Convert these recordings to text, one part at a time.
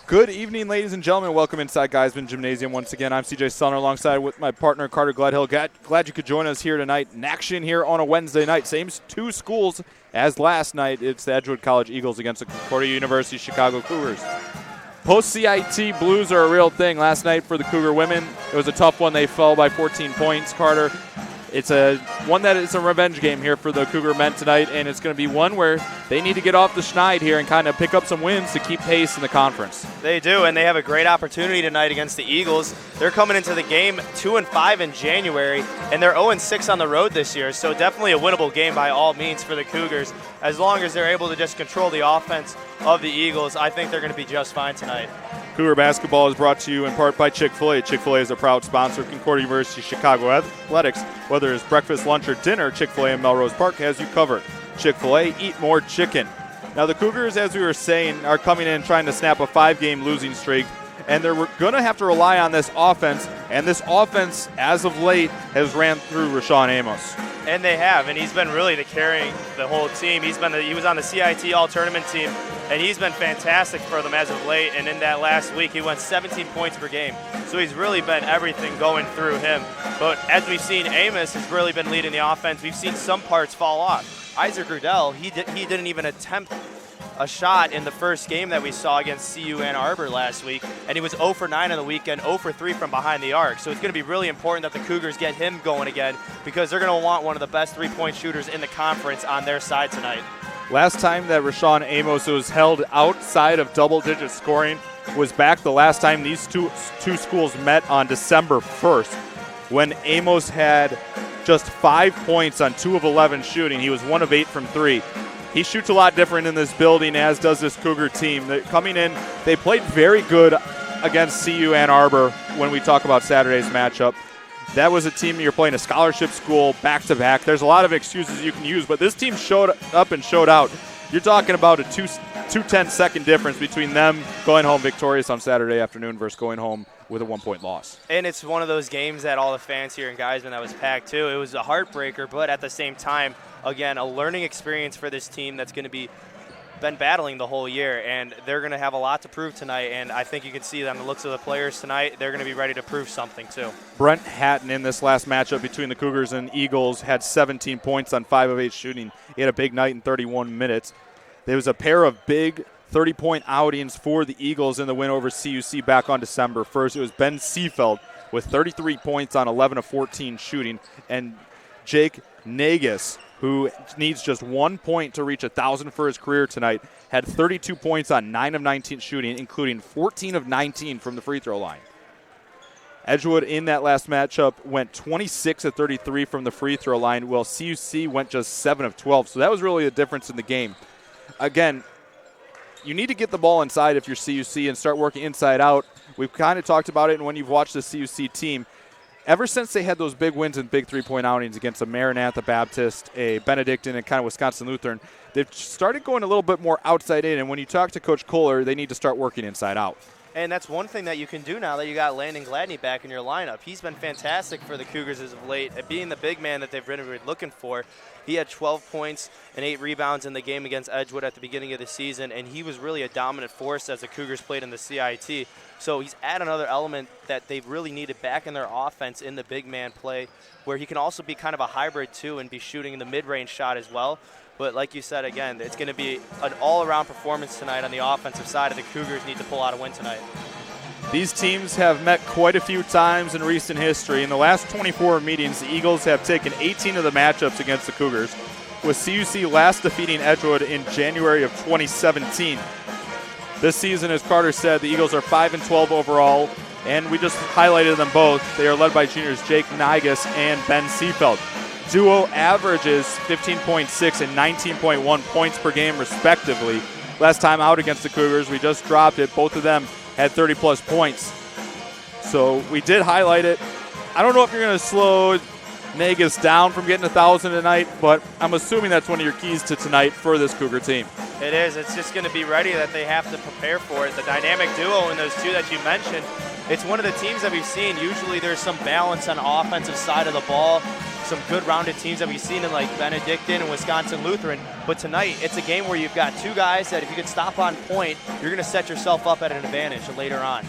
Good evening, ladies and gentlemen. Welcome inside Geisman Gymnasium once again. I'm CJ Sunner alongside with my partner Carter Gladhill. Glad you could join us here tonight. Action here on a Wednesday night. Same two schools as last night. It's the Edgewood College Eagles against the Concordia University Chicago Cougars. Post-CIT Blues are a real thing. Last night for the Cougar women, it was a tough one. They fell by 14 points, Carter. It's a revenge game here for the Cougar men tonight, and it's going to be one where they need to get off the schneid here and kind of pick up some wins to keep pace in the conference. They do, and they have a great opportunity tonight against the Eagles. They're coming into the game 2-5 in January, and they're 0-6 on the road this year, so definitely a winnable game by all means for the Cougars. As long as they're able to just control the offense of the Eagles, I think they're going to be just fine tonight. Cougar basketball is brought to you in part by Chick-fil-A. Chick-fil-A is a proud sponsor of Concordia University Chicago Athletics. Whether it's breakfast, lunch, or dinner, Chick-fil-A in Melrose Park has you covered. Chick-fil-A, eat more chicken. Now the Cougars, as we were saying, are coming in trying to snap a 5-game losing streak, and they're going to have to rely on this offense, and this offense, as of late, has ran through Rashawn Amos. And they have, and he's been really carrying the whole team. He was on the CIT All-Tournament team, and he's been fantastic for them as of late. And in that last week, he went 17 points per game. So he's really been everything going through him. But as we've seen, Amos has really been leading the offense. We've seen some parts fall off. Isaac Rudell, he didn't even attempt a shot in the first game that we saw against CU Ann Arbor last week, and he was 0 for 9 on the weekend, 0 for 3 from behind the arc. So it's going to be really important that the Cougars get him going again, because they're going to want one of the best three-point shooters in the conference on their side tonight. Last time that Rashawn Amos was held outside of double-digit scoring was back the last time these two schools met on December 1st, when Amos had just 5 points on 2 of 11 shooting. He was 1 of 8 from 3. He shoots a lot different in this building, as does this Cougar team. They're coming in, they played very good against CU Ann Arbor when we talk about Saturday's matchup. That was a team you're playing a scholarship school back-to-back. There's a lot of excuses you can use, but this team showed up and showed out. You're talking about a 2-10-second difference between them going home victorious on Saturday afternoon versus going home with a 1-point loss. And it's one of those games that all the fans here in Geisman that was packed too. It was a heartbreaker, but at the same time, again, a learning experience for this team that's going to been battling the whole year, and they're going to have a lot to prove tonight, and I think you can see on the looks of the players tonight, they're going to be ready to prove something too. Brent Hatton in this last matchup between the Cougars and Eagles had 17 points on 5 of 8 shooting. He had a big night in 31 minutes. There was a pair of big 30-point outings for the Eagles in the win over CUC back on December 1st. It was Ben Seefeld with 33 points on 11 of 14 shooting, and Jake Nagus, who needs just 1 point to reach 1,000 for his career tonight, had 32 points on 9 of 19 shooting, including 14 of 19 from the free throw line. Edgewood in that last matchup went 26 of 33 from the free throw line, while CUC went just 7 of 12. So that was really a difference in the game. Again, you need to get the ball inside if you're CUC and start working inside out. We've kind of talked about it, and when you've watched the CUC team, ever since they had those big wins and big three-point outings against a Maranatha Baptist, a Benedictine, and kind of Wisconsin Lutheran, they've started going a little bit more outside in. And when you talk to Coach Kohler, they need to start working inside out. And that's one thing that you can do now that you got Landon Gladney back in your lineup. He's been fantastic for the Cougars as of late, at being the big man that they've really been looking for. He had 12 points and 8 rebounds in the game against Edgewood at the beginning of the season, and he was really a dominant force as the Cougars played in the CIT. So he's added another element that they've really needed back in their offense in the big man play, where he can also be kind of a hybrid too and be shooting the mid-range shot as well. But like you said, again, it's going to be an all-around performance tonight on the offensive side, and the Cougars need to pull out a win tonight. These teams have met quite a few times in recent history. In the last 24 meetings, the Eagles have taken 18 of the matchups against the Cougars, with CUC last defeating Edgewood in January of 2017. This season, as Carter said, the Eagles are 5-12 overall, and we just highlighted them both. They are led by juniors Jake Nagus and Ben Seefeld. Duo averages 15.6 and 19.1 points per game, respectively. Last time out against the Cougars, we just dropped it. Both of them had 30-plus points. So we did highlight it. I don't know if you're going to slow Nagus down from getting 1,000 tonight, but I'm assuming that's one of your keys to tonight for this Cougar team. It is. It's just going to be ready that they have to prepare for it. The dynamic duo in those two that you mentioned, it's one of the teams that we've seen. Usually there's some balance on the offensive side of the ball some good rounded teams that we've seen in like Benedictine and Wisconsin Lutheran. But tonight, it's a game where you've got two guys that if you can stop on point, you're going to set yourself up at an advantage later on.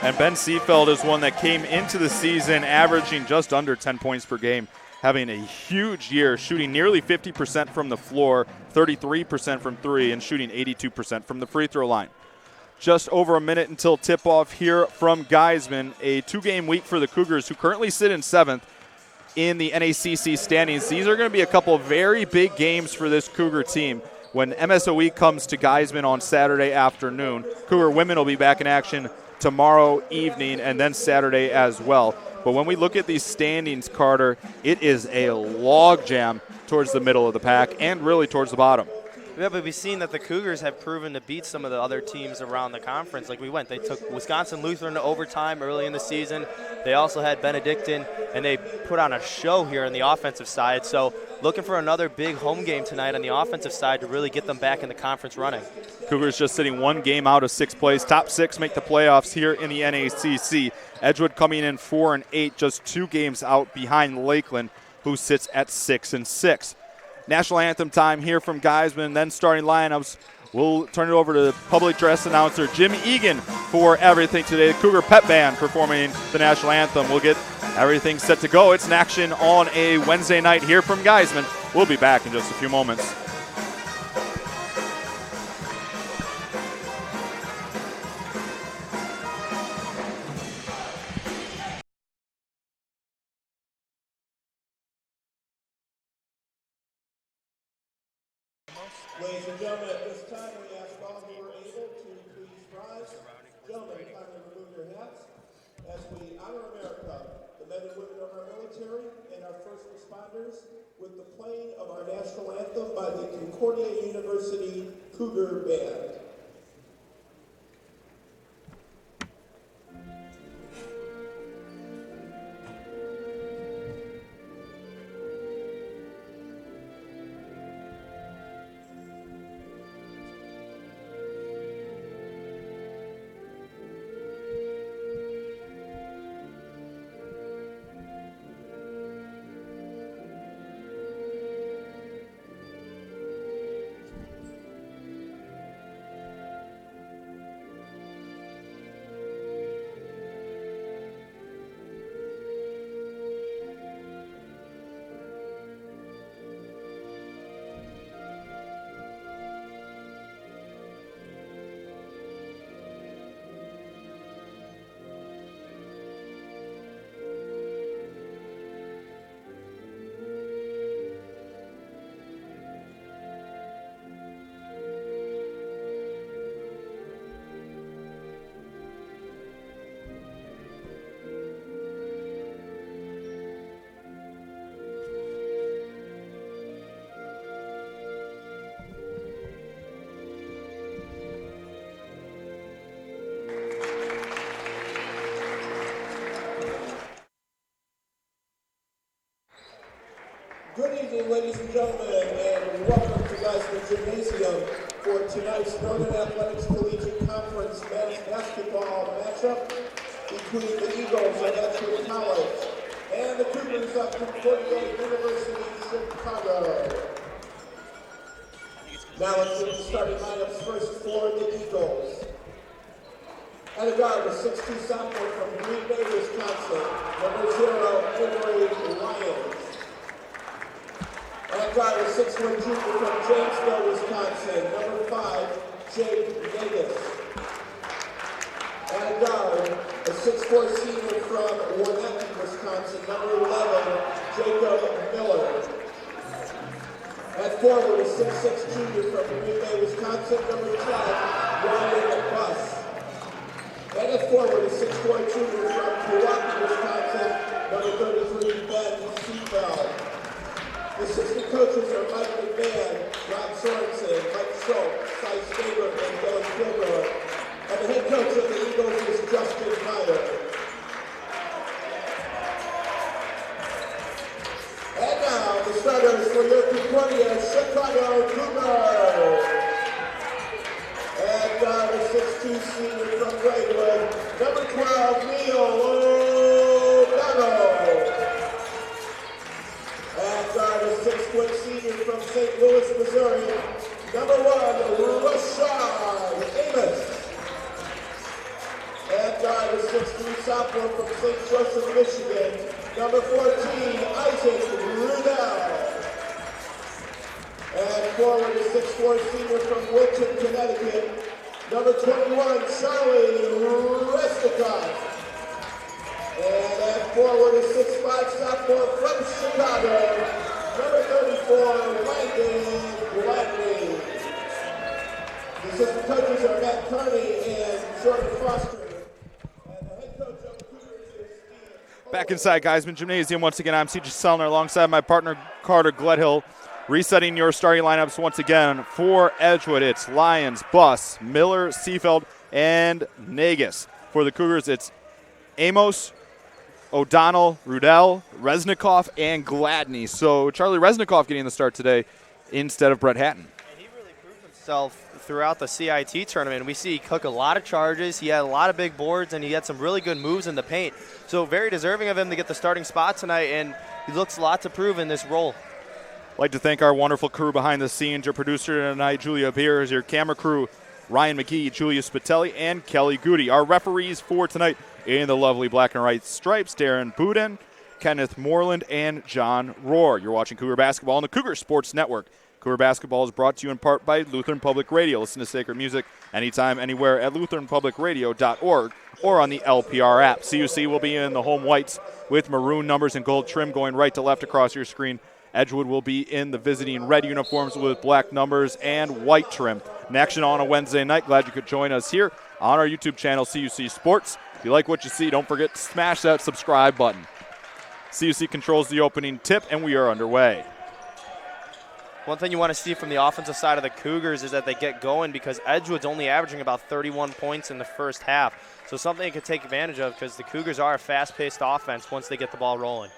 And Ben Seefeld is one that came into the season averaging just under 10 points per game, having a huge year, shooting nearly 50% from the floor, 33% from three, and shooting 82% from the free throw line. Just over a minute until tip-off here from Geisman, a two-game week for the Cougars, who currently sit in 7th in the NACC standings. These are going to be a couple of very big games for this Cougar team. When MSOE comes to Geisman on Saturday afternoon, Cougar women will be back in action tomorrow evening and then Saturday as well. But when we look at these standings, Carter, it is a log jam towards the middle of the pack and really towards the bottom. Yeah, but we've seen that the Cougars have proven to beat some of the other teams around the conference. Like they took Wisconsin Lutheran to overtime early in the season. They also had Benedictine, and they put on a show here on the offensive side. So looking for another big home game tonight on the offensive side to really get them back in the conference running. Cougars just sitting one game out of 6th place. Top 6 make the playoffs here in the NACC. Edgewood coming in 4-8, just 2 games out behind Lakeland, who sits at 6-6. National anthem time here from Geisman, then starting lineups. We'll turn it over to public dress announcer Jim Egan for everything today. The Cougar Pep Band performing the national anthem. We'll get everything set to go. It's in action on a Wednesday night here from Geisman. We'll be back in just a few moments. Ladies and gentlemen, at this time we ask all who are able to please rise. Gentlemen, kindly remove your hats as we honor America, the men and women of our military, and our first responders with the playing of our national anthem by the Concordia University Cougar Band. Good evening, ladies and gentlemen, and welcome to Geisman Gymnasium for tonight's Northern Athletics Collegiate Conference men's basketball matchup between the Eagles of Edgewood College and the Cougars of Concordia University, Chicago. Now let's get the starting lineups first for the Eagles. At a guard, a 6'2" sophomore from Green Bay, Wisconsin, number 0, Avery Lyons. At guard, a 6'1" junior from Janesville, Wisconsin, number 5, Jake Vegas. At a guard, a 6'4" senior from Waunakee, Wisconsin, number 11, Jacob Miller. At forward, a 6'6" junior from Green Bay, Wisconsin, number 12, Ryan Buss. And at forward, a 6'4" junior from Milwaukee, Wisconsin, number 33, Ben Seefeld. The assistant coaches are Mike McMahon, Rob Sorensen, Mike Schultz, Cy Staber, and Dylan Kilgore. And the head coach of the Eagles is Justin Meyer. And now, the starters for your Concordia Chicago Cougars. And the 6'2" senior from Braidwood, number 12, Neil O'Donnell. 6-foot senior from St. Louis, Missouri. Number 1, Rashad Amos. And guard is 6'3" sophomore from St. Joseph, Michigan. Number 14, Isaac Rudell. And forward is 6'4" senior from Wilton, Connecticut. Number 21, Charlie Resnikoff. And at forward is 6'5" sophomore from Chicago. Number 34, Landon Gladney. The assistant coaches are Matt Carney and Jordan Foster. And the head coach of the Cougars is Steve. Back inside Geisman Gymnasium once again. I'm CJ Sellner alongside my partner Carter Gledhill. Resetting your starting lineups once again for Edgewood. It's Lyons, Buss, Miller, Seefeld, and Nagus. For the Cougars, it's Amos, O'Donnell, Rudell, Resnikoff, and Gladney. So Charlie Resnikoff getting the start today instead of Brett Hatton. And he really proved himself throughout the CIT tournament. We see he took a lot of charges. He had a lot of big boards, and he had some really good moves in the paint. So very deserving of him to get the starting spot tonight, and he looks a lot to prove in this role. I'd like to thank our wonderful crew behind the scenes. Your producer tonight, Julia Beers. Your camera crew, Ryan McGee, Julia Spitelli, and Kelly Goody. Our referees for tonight in the lovely black and white stripes, Darren Boudin, Kenneth Moreland, and John Rohr. You're watching Cougar Basketball on the Cougar Sports Network. Cougar Basketball is brought to you in part by Lutheran Public Radio. Listen to sacred music anytime, anywhere at lutheranpublicradio.org or on the LPR app. CUC will be in the home whites with maroon numbers and gold trim going right to left across your screen. Edgewood will be in the visiting red uniforms with black numbers and white trim. An action on a Wednesday night. Glad you could join us here on our YouTube channel, CUC Sports. If you like what you see, don't forget to smash that subscribe button. CUC controls the opening tip, and we are underway. One thing you want to see from the offensive side of the Cougars is that they get going, because Edgewood's only averaging about 31 points in the first half. So something you can take advantage of, because the Cougars are a fast-paced offense once they get the ball rolling.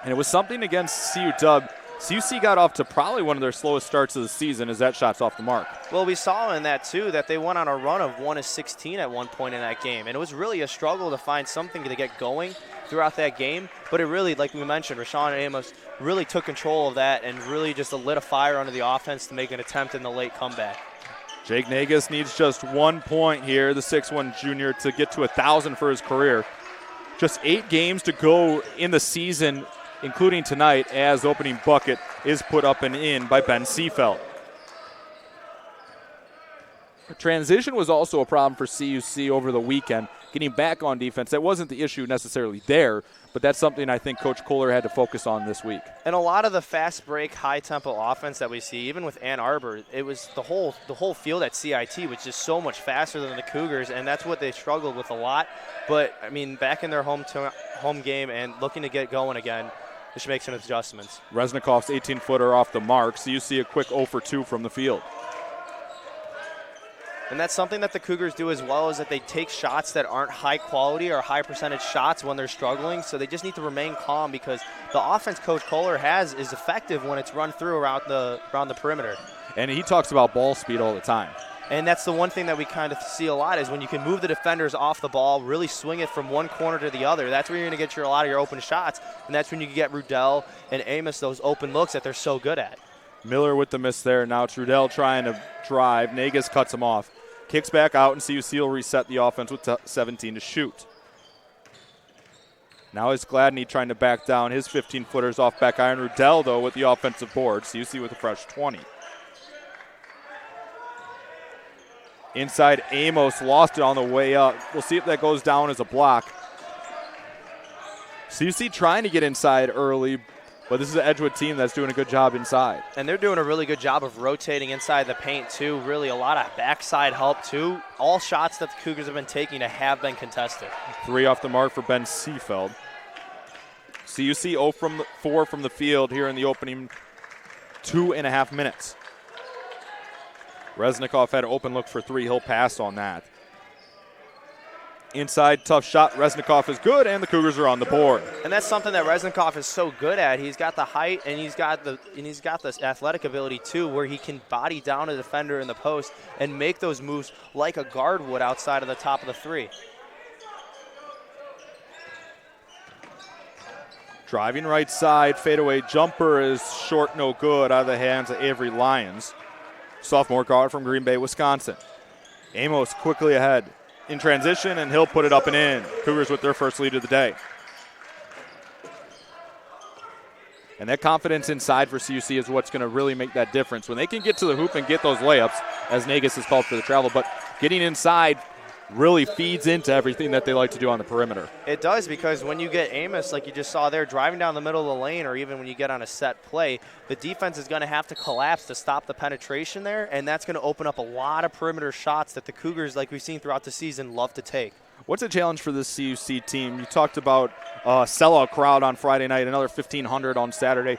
And it was something against CU Dub. CUC got off to probably one of their slowest starts of the season as that shot's off the mark. Well, we saw in that, too, that they went on a run of 1-16 at one point in that game. And it was really a struggle to find something to get going throughout that game. But it really, like we mentioned, Rashawn Amos really took control of that and really just lit a fire under the offense to make an attempt in the late comeback. Jake Nagus needs just 1 point here, the 6'1 junior, to get to 1,000 for his career. Just 8 games to go in the season, including tonight, as the opening bucket is put up and in by Ben Seefeld. Transition was also a problem for CUC over the weekend, getting back on defense. That wasn't the issue necessarily there, but that's something I think Coach Kohler had to focus on this week. And a lot of the fast break, high tempo offense that we see, even with Ann Arbor, it was the whole field at CIT was just so much faster than the Cougars, and that's what they struggled with a lot. But I mean, back in their home game and looking to get going again, they should make some adjustments. Resnikoff's 18-footer off the mark, so you see a quick 0 for 2 from the field. And that's something that the Cougars do as well, is that they take shots that aren't high quality or high percentage shots when they're struggling. So they just need to remain calm, because the offense Coach Kohler has is effective when it's run through around the perimeter. And he talks about ball speed all the time. And that's the one thing that we kind of see a lot, is when you can move the defenders off the ball, really swing it from one corner to the other. That's where you're going to get a lot of your open shots, and that's when you can get Rudell and Amos those open looks that they're so good at. Miller with the miss there. Now it's Rudell trying to drive. Nagus cuts him off. Kicks back out, and CUC will reset the offense with 17 to shoot. Now it's Gladney trying to back down. His 15-footers off back iron. Rudell, though, with the offensive board. CUC with a fresh 20. Inside, Amos lost it on the way up. We'll see if that goes down as a block. CUC trying to get inside early, but this is an Edgewood team that's doing a good job inside. And they're doing a really good job of rotating inside the paint, too. Really a lot of backside help, too. All shots that the Cougars have been taking have been contested. 3 off the mark for Ben Seefeld. CUC 0 from 4 from the field here in the opening 2.5 minutes. Resnikoff had an open look for 3. He'll pass on that. Inside, tough shot. Resnikoff is good, and the Cougars are on the board. And that's something that Resnikoff is so good at. He's got the height, and he's got the athletic ability too, where he can body down a defender in the post and make those moves like a guard would outside of the top of the 3. Driving right side, fadeaway jumper is short, no good, out of the hands of Avery Lyons. Sophomore guard from Green Bay, Wisconsin. Amos quickly ahead in transition, and he'll put it up and in. Cougars with their first lead of the day. And that confidence inside for CUC is what's going to really make that difference. When they can get to the hoop and get those layups, as Nagus has called for the travel, but getting inside really feeds into everything that they like to do on the perimeter. It does, because when you get Amos, like you just saw there, driving down the middle of the lane, or even when you get on a set play, the defense is going to have to collapse to stop the penetration there, and that's going to open up a lot of perimeter shots that the Cougars, like we've seen throughout the season, love to take. What's a challenge for this CUC team? You talked about a sellout crowd on Friday night, another 1,500 on Saturday.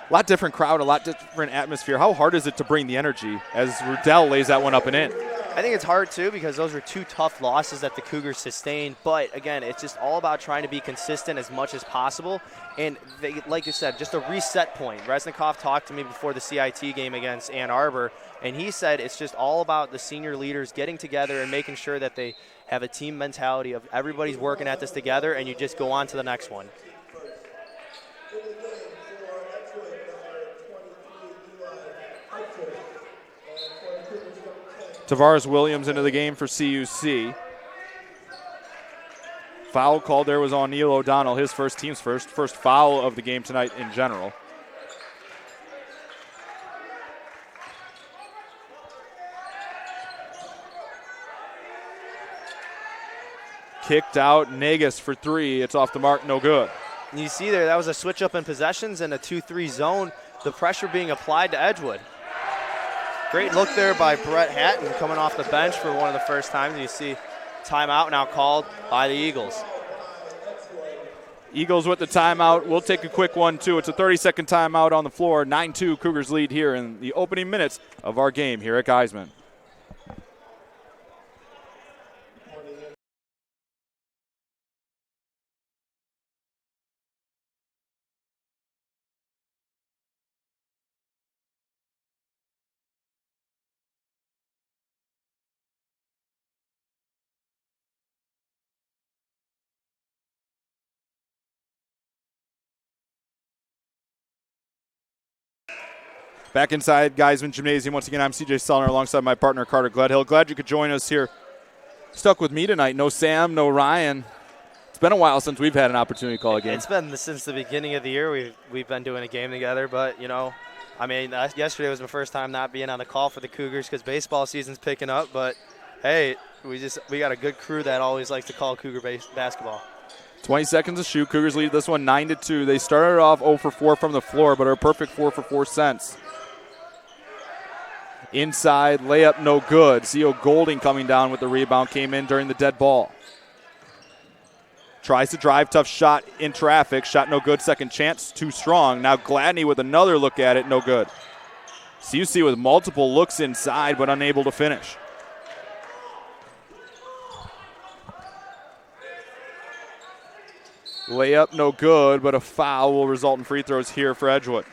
A lot different crowd, a lot different atmosphere. How hard is it to bring the energy as Rudell lays that one up and in? I think it's hard, too, because those are two tough losses that the Cougars sustained. But, again, it's just all about trying to be consistent as much as possible. And, they, like you said, just a reset point. Resnikoff talked to me before the CIT game against Ann Arbor, and he said it's just all about the senior leaders getting together and making sure that they have a team mentality of everybody's working at this together, and you just go on to the next one. Tavares Williams into the game for CUC. Foul called there was on Neil O'Donnell, his team's first foul of the game tonight in general. Kicked out, Nagus for three. It's off the mark, no good. And you see there, that was a switch up in possessions and a 2-3 zone. The pressure being applied to Edgewood. Great look there by Brett Hatton coming off the bench for one of the first times. You see timeout now called by the Eagles. Eagles with the timeout. We'll take a quick one, too. It's a 30-second timeout on the floor. 9-2 Cougars lead here in the opening minutes of our game here at Geisman. Back inside Geisman Gymnasium. Once again, I'm CJ Sellner alongside my partner Carter Gledhill. Glad you could join us here. Stuck with me tonight. No Sam, no Ryan. It's been a while since we've had an opportunity to call a game. It's been since the beginning of the year we've been doing a game together, but, you know, I mean, yesterday was my first time not being on the call for the Cougars because baseball season's picking up, but, hey, we got a good crew that always likes to call Cougar basketball. 20 seconds to shoot. Cougars lead this one 9-2. They started off 0 for 4 from the floor, but are a perfect 4 for 4 since. Inside, layup no good. Zio Golding coming down with the rebound, came in during the dead ball. Tries to drive, tough shot in traffic. Shot no good, second chance, too strong. Now Gladney with another look at it, no good. CUC with multiple looks inside, but unable to finish. Layup no good, but a foul will result in free throws here for Edgewood.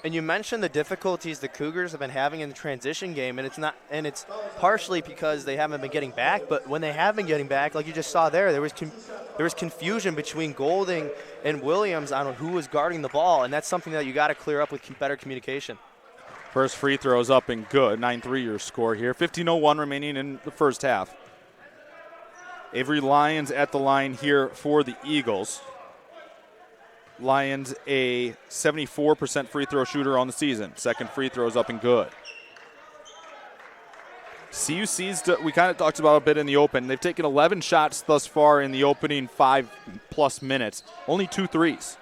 And you mentioned the difficulties the Cougars have been having in the transition game, and it's partially because they haven't been getting back. But when they have been getting back, like you just saw there was confusion between Golding and Williams on who was guarding the ball, and that's something that you got to clear up with better communication. First free throw is up and good. 9-3 your score here. 15:01 remaining in the first half. Avery Lyons at the line here for the Eagles. Lyons a 74% free throw shooter on the season. Second free throw is up and good. CUC's, we kind of talked about a bit in the open. They've taken 11 shots thus far in the opening 5+ minutes. Only 2 threes.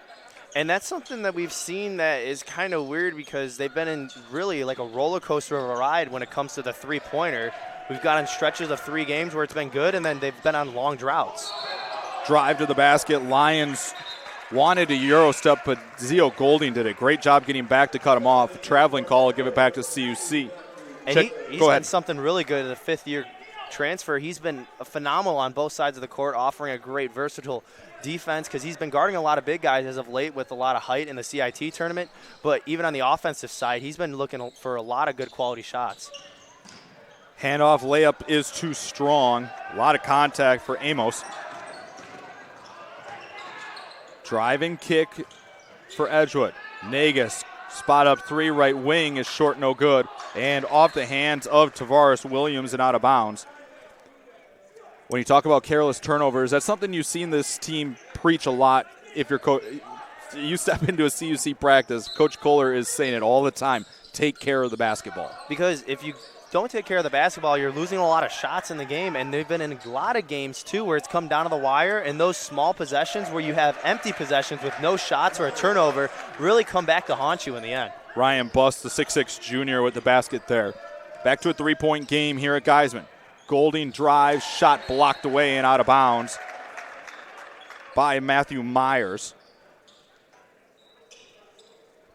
And that's something that we've seen that is kind of weird because they've been in really like a roller coaster of a ride when it comes to the three-pointer. We've got on stretches of 3 games where it's been good, and then they've been on long droughts. Drive to the basket. Lyons wanted a Euro step, but Zio Golding did a great job getting back to cut him off. Traveling call will give it back to CUC. And he's done something really good in the 5th-year transfer. He's been phenomenal on both sides of the court, offering a great versatile defense because he's been guarding a lot of big guys as of late with a lot of height in the CIT tournament. But even on the offensive side, he's been looking for a lot of good quality shots. Handoff layup is too strong. A lot of contact for Amos. Driving kick for Edgewood. Nagus, spot up three, right wing is short, no good. And off the hands of Tavares Williams and out of bounds. When you talk about careless turnovers, that's something you've seen this team preach a lot. If you're you step into a CUC practice, Coach Kohler is saying it all the time, take care of the basketball. Because if you don't take care of the basketball, you're losing a lot of shots in the game, and they've been in a lot of games too where it's come down to the wire, and those small possessions where you have empty possessions with no shots or a turnover really come back to haunt you in the end. Ryan Bust, the 6'6 junior with the basket there. Back to a three-point game here at Geisman. Golding drives, shot blocked away and out of bounds by Matthew Myers.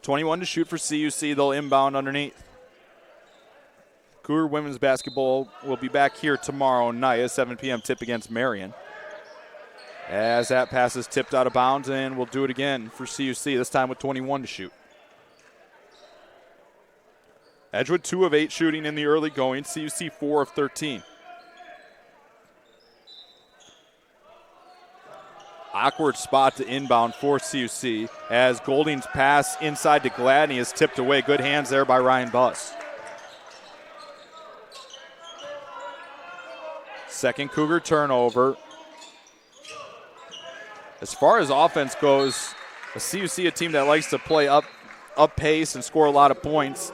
21 to shoot for CUC. They'll inbound underneath. Cougar women's basketball will be back here tomorrow night at 7 p.m. tip against Marion. As that pass is tipped out of bounds, and we'll do it again for CUC, this time with 21 to shoot. Edgewood 2 of 8 shooting in the early going. CUC 4 of 13. Awkward spot to inbound for CUC as Golding's pass inside to Gladney is tipped away. Good hands there by Ryan Buss. Second Cougar turnover. As far as offense goes, a CUC, a team that likes to play up pace and score a lot of points.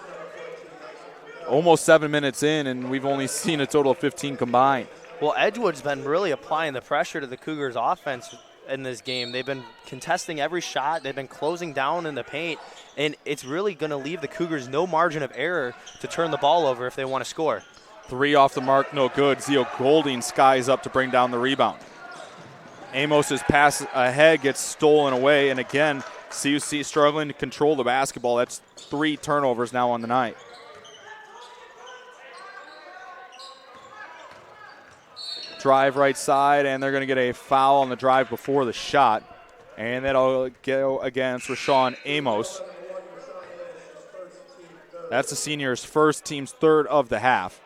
Almost 7 minutes in, and we've only seen a total of 15 combined. Well, Edgewood's been really applying the pressure to the Cougars' offense in this game. They've been contesting every shot. They've been closing down in the paint, and it's really going to leave the Cougars no margin of error to turn the ball over if they want to score. 3 off the mark, no good. Zio Golding skies up to bring down the rebound. Amos's pass ahead gets stolen away, and again, CUC struggling to control the basketball. That's 3 turnovers now on the night. Drive right side, and they're going to get a foul on the drive before the shot. And that'll go against Rashawn Amos. That's the senior's first, team's third of the half.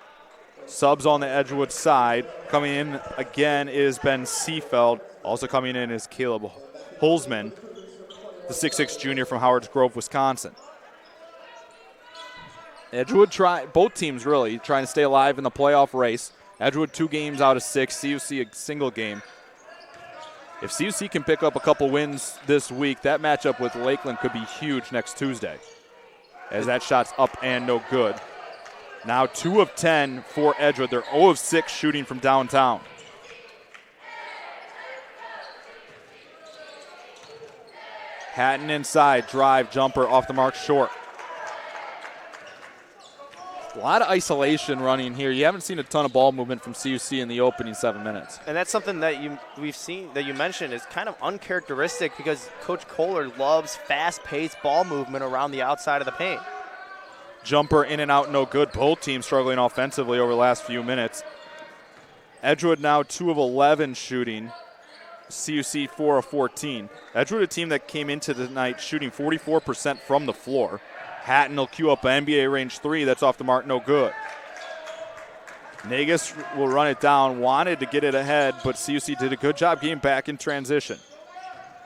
Subs on the Edgewood side. Coming in again is Ben Seafeld. Also coming in is Caleb Holzman, the 6'6 junior from Howards Grove, Wisconsin. Edgewood both teams really trying to stay alive in the playoff race. Edgewood 2 games out of 6, CUC a single game. If CUC can pick up a couple wins this week, that matchup with Lakeland could be huge next Tuesday, as that shot's up and no good. Now 2 of 10 for Edgewood. They're 0 of 6 shooting from downtown. Hatton inside, drive, jumper, off the mark, short. A lot of isolation running here. You haven't seen a ton of ball movement from CUC in the opening 7 minutes. And that's something that we've seen, that you mentioned, is kind of uncharacteristic because Coach Kohler loves fast-paced ball movement around the outside of the paint. Jumper in and out, no good. Both teams struggling offensively over the last few minutes. Edgewood now 2 of 11 shooting. CUC 4 of 14. Edgewood, a team that came into the night shooting 44% from the floor. Hatton will cue up an NBA range 3. That's off the mark, no good. Nagus will run it down. Wanted to get it ahead, but CUC did a good job getting back in transition.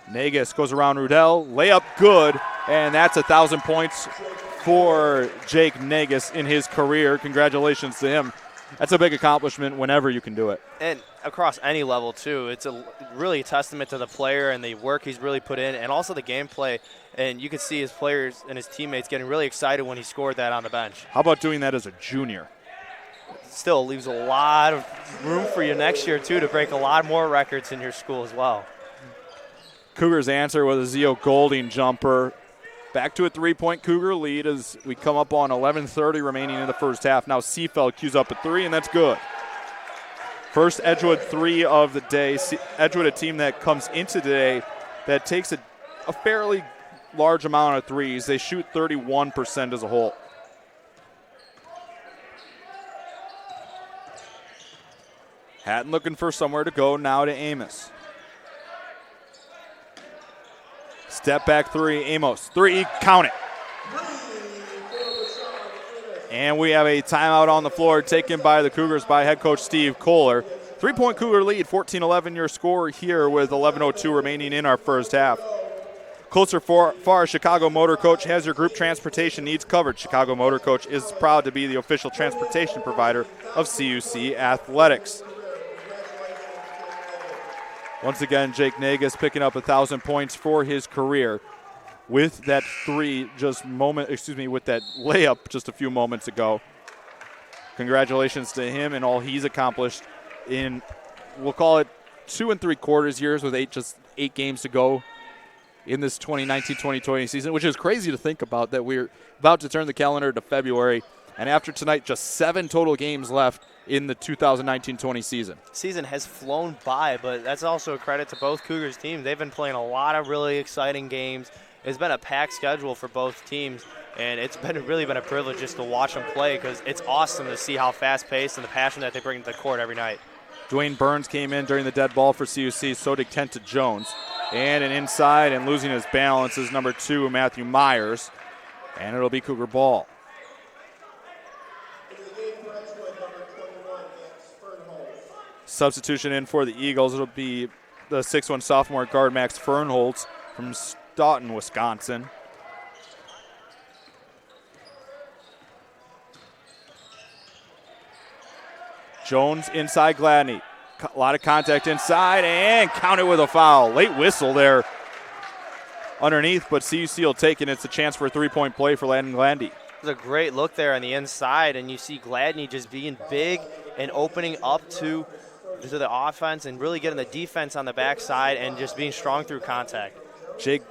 Nagus goes around Rudell. Layup good, and that's 1,000 points for Jake Nagus in his career. Congratulations to him. That's a big accomplishment whenever you can do it. And across any level, too. It's really a testament to the player and the work he's really put in, and also the gameplay. And you can see his players and his teammates getting really excited when he scored that on the bench. How about doing that as a junior? Still leaves a lot of room for you next year, too, to break a lot more records in your school as well. Cougars answer with a Zio Golding jumper. Back to a 3-point Cougar lead as we come up on 11:30 remaining in the first half. Now Seafeld cues up a 3, and that's good. First Edgewood 3 of the day. Edgewood, a team that comes into today that takes a fairly large amount of threes. They shoot 31% as a whole. Hatton looking for somewhere to go, now to Amos. Step back 3, Amos. 3, count it. And we have a timeout on the floor taken by the Cougars by head coach Steve Kohler. 3-point Cougar lead, 14-11 your score here with 11:02 remaining in our first half. Closer far, Chicago Motor Coach has your group transportation needs covered. Chicago Motor Coach is proud to be the official transportation provider of CUC Athletics. Once again, Jake Nagus picking up 1,000 points for his career with that with that layup just a few moments ago. Congratulations to him and all he's accomplished in, we'll call it 2 3/4 years with just eight games to go in this 2019-2020 season, which is crazy to think about, that we're about to turn the calendar to February, and after tonight, just 7 total games left in the 2019-20 season. Season has flown by, but that's also a credit to both Cougars teams. They've been playing a lot of really exciting games. It's been a packed schedule for both teams, and it's really been a privilege just to watch them play, because it's awesome to see how fast-paced and the passion that they bring to the court every night. Dwayne Burns came in during the dead ball for CUC, so did Kenta Jones. And an inside and losing his balance is number 2, Matthew Myers. And it'll be Cougar ball. Substitution in for the Eagles. It'll be the 6'1" sophomore guard Max Fernholtz from Stoughton, Wisconsin. Jones inside Gladney. A lot of contact inside and counted with a foul. Late whistle there underneath, but CUC will take it. It's a chance for a three-point play for Landon Gladney. It's a great look there on the inside, and you see Gladney just being big and opening up to the offense and really getting the defense on the backside and just being strong through contact. Jake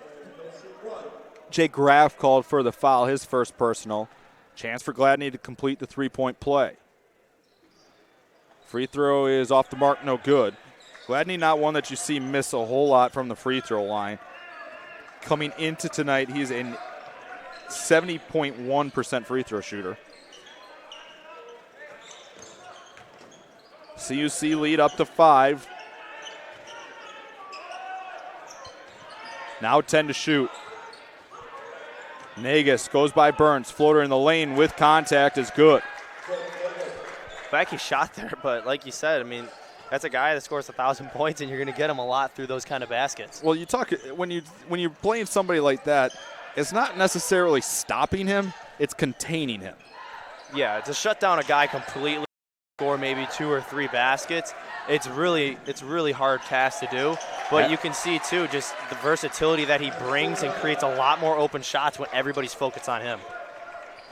Graff called for the foul, his first personal. Chance for Gladney to complete the three-point play. Free throw is off the mark, no good. Gladney not one that you see miss a whole lot from the free throw line. Coming into tonight, he's a 70.1% free throw shooter. CUC lead up to 5. Now 10 to shoot. Nagus goes by Burns. Floater in the lane with contact is good. Backy shot there, but like you said, I mean, that's a guy that scores 1,000 points, and you're going to get him a lot through those kind of baskets. Well, you talk when you're playing somebody like that, it's not necessarily stopping him; it's containing him. Yeah, to shut down a guy completely, score maybe 2 or 3 baskets, it's really hard task to do. But you can see too just the versatility that he brings and creates a lot more open shots when everybody's focused on him.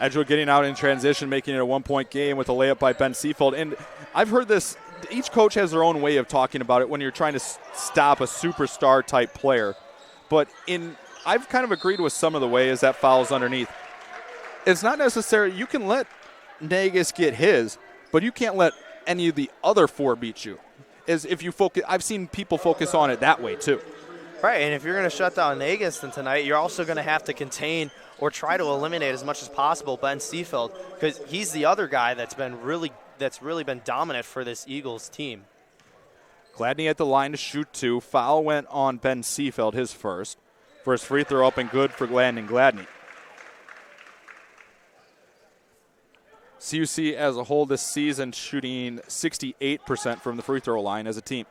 Edgewood getting out in transition, making it a 1-point game with a layup by Ben Seafold. And I've heard this, each coach has their own way of talking about it when you're trying to stop a superstar-type player. But I've kind of agreed with some of the ways that foul's underneath. It's not necessary. You can let Nagus get his, but you can't let any of the other 4 beat you. I've seen people focus on it that way too. Right, and if you're going to shut down Nagus then tonight, you're also going to have to contain or try to eliminate as much as possible Ben Seafield, because he's the other guy that's really been dominant for this Eagles team. Gladney at the line to shoot 2. Foul went on Ben Seafield, his first. First free throw up and good for Landon Gladney. CUC as a whole this season shooting 68% from the free throw line as a team.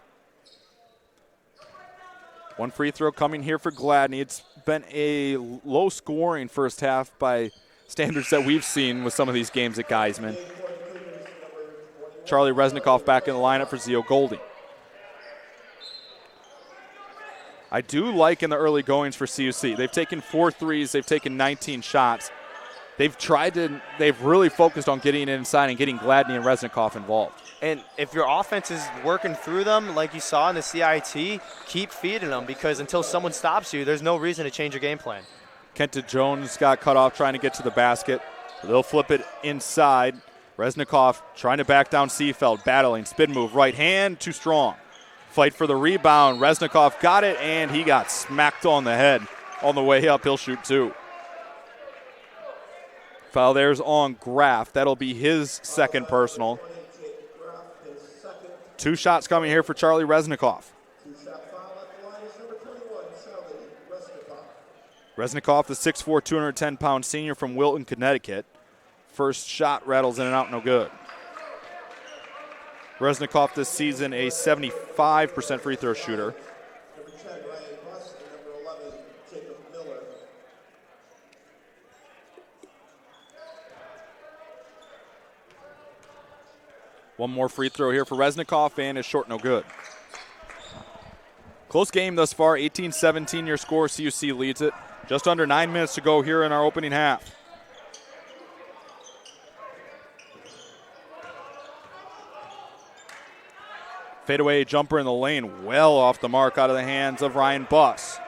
1 free throw coming here for Gladney. It's been a low-scoring first half by standards that we've seen with some of these games at Geisman. Charlie Resnikoff back in the lineup for Zeo Golding. I do like in the early goings for CUC. They've taken 4 threes. They've taken 19 shots. They've really focused on getting inside and getting Gladney and Resnikoff involved. And if your offense is working through them, like you saw in the CIT, keep feeding them, because until someone stops you, there's no reason to change your game plan. Kenta Jones got cut off trying to get to the basket. They'll flip it inside. Resnikoff trying to back down Seafeld, battling, spin move, right hand, too strong. Fight for the rebound. Resnikoff got it, and he got smacked on the head on the way up. He'll shoot 2. Foul there's on Graff. That'll be his second personal. 2 shots coming here for Charlie Resnikoff. Resnikoff, the 6'4", 210-pound senior from Wilton, Connecticut. First shot rattles in and out, no good. Resnikoff this season a 75% free throw shooter. One more free throw here for Resnikoff, and it's short, no good. Close game thus far, 18-17 your score. CUC leads it. Just under 9 minutes to go here in our opening half. Fadeaway jumper in the lane, well off the mark out of the hands of Ryan Buss.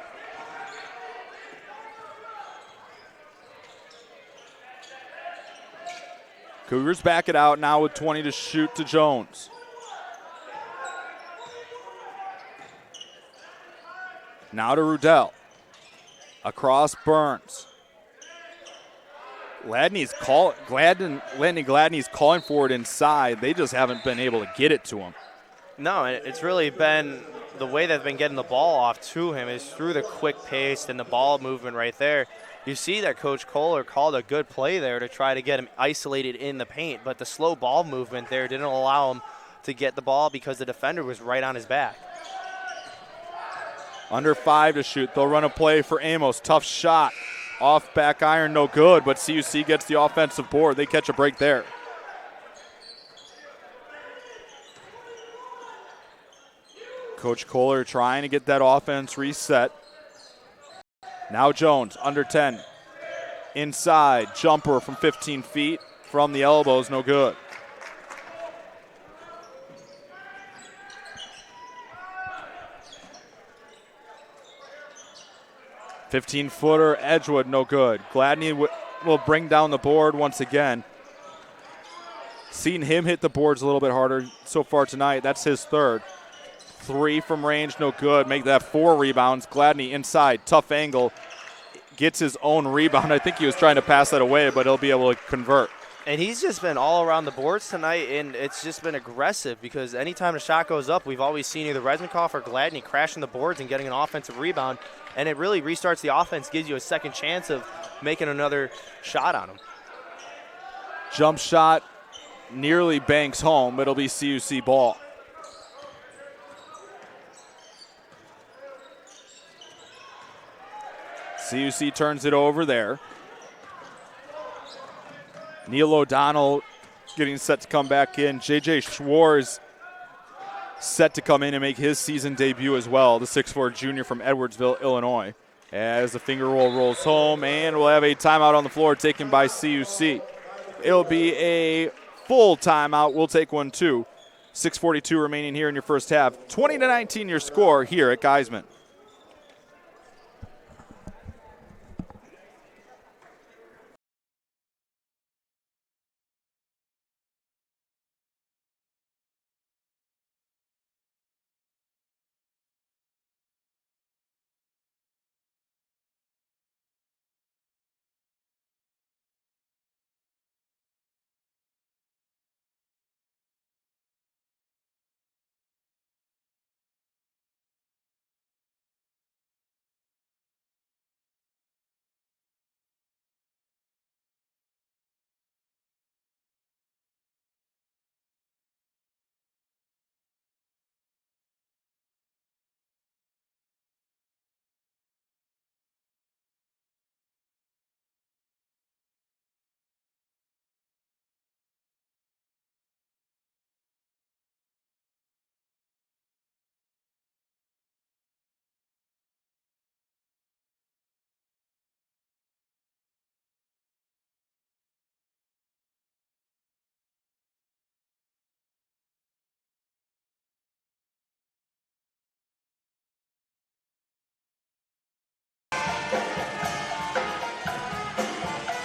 Cougars back it out now with 20 to shoot to Jones. Now to Rudell. Across Burns. Landon Gladney's calling for it inside. They just haven't been able to get it to him. No, it's really been the way they've been getting the ball off to him is through the quick pace and the ball movement right there. You see that Coach Kohler called a good play there to try to get him isolated in the paint, but the slow ball movement there didn't allow him to get the ball because the defender was right on his back. Under 5 to shoot. They'll run a play for Amos. Tough shot. Off back iron, no good, but CUC gets the offensive board. They catch a break there. Coach Kohler trying to get that offense reset. Now Jones, under 10. Inside, jumper from 15 feet. From the elbows, no good. "15-footer, Edgewood, no good. Gladney will bring down the board once again. Seen him hit the boards a little bit harder so far tonight. That's his third. 3 from range, no good. Make that 4 rebounds. Gladney inside, tough angle. Gets his own rebound. I think he was trying to pass that away, but he'll be able to convert. And he's just been all around the boards tonight, and it's just been aggressive because anytime the shot goes up, we've always seen either Resnikoff or Gladney crashing the boards and getting an offensive rebound, and it really restarts the offense, gives you a second chance of making another shot on him. Jump shot nearly banks home, but it'll be CUC ball. CUC turns it over there. Neil O'Donnell getting set to come back in. J.J. Schwartz set to come in and make his season debut as well, the 6'4 junior from Edwardsville, Illinois. As the finger roll rolls home, and we'll have a timeout on the floor taken by CUC. It'll be a full timeout. We'll take one too. 6:42 remaining here in your first half. 20-19 your score here at Geisman.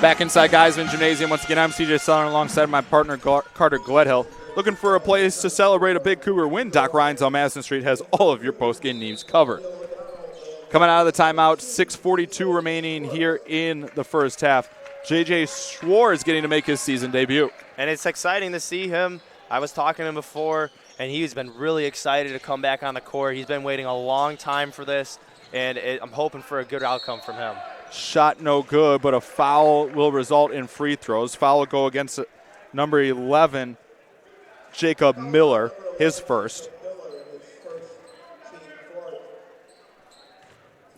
Back inside Geisman Gymnasium. Once again, I'm CJ Suller alongside my partner Carter Gledhill. Looking for a place to celebrate a big Cougar win? Doc Ryan's on Madison Street has all of your post-game needs covered. Coming out of the timeout, 6:42 remaining here in the first half. J.J. Schwartz getting to make his season debut. And it's exciting to see him. I was talking to him before, and he's been really excited to come back on the court. He's been waiting a long time for this, and I'm hoping for a good outcome from him. Shot no good, but a foul will result in free throws. Foul will go against number 11, Jacob Miller, his first.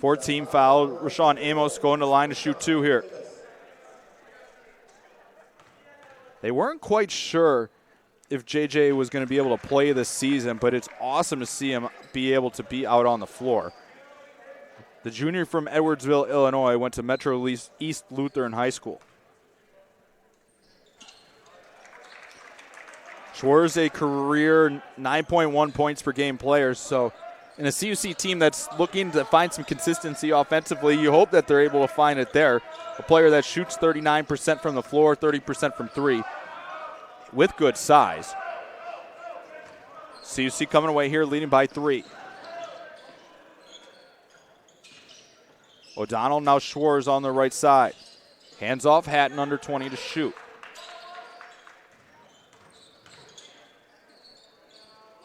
14 foul. Rashawn Amos going to the line to shoot 2 here. They weren't quite sure if JJ was going to be able to play this season, but it's awesome to see him be able to be out on the floor. The junior from Edwardsville, Illinois, went to Metro East Lutheran High School. Schwartz, a career 9.1 points per game player. So in a CUC team that's looking to find some consistency offensively, you hope that they're able to find it there. A player that shoots 39% from the floor, 30% from three, with good size. CUC coming away here leading by 3. O'Donnell, now Schwartz on the right side. Hands off, Hatton under 20 to shoot.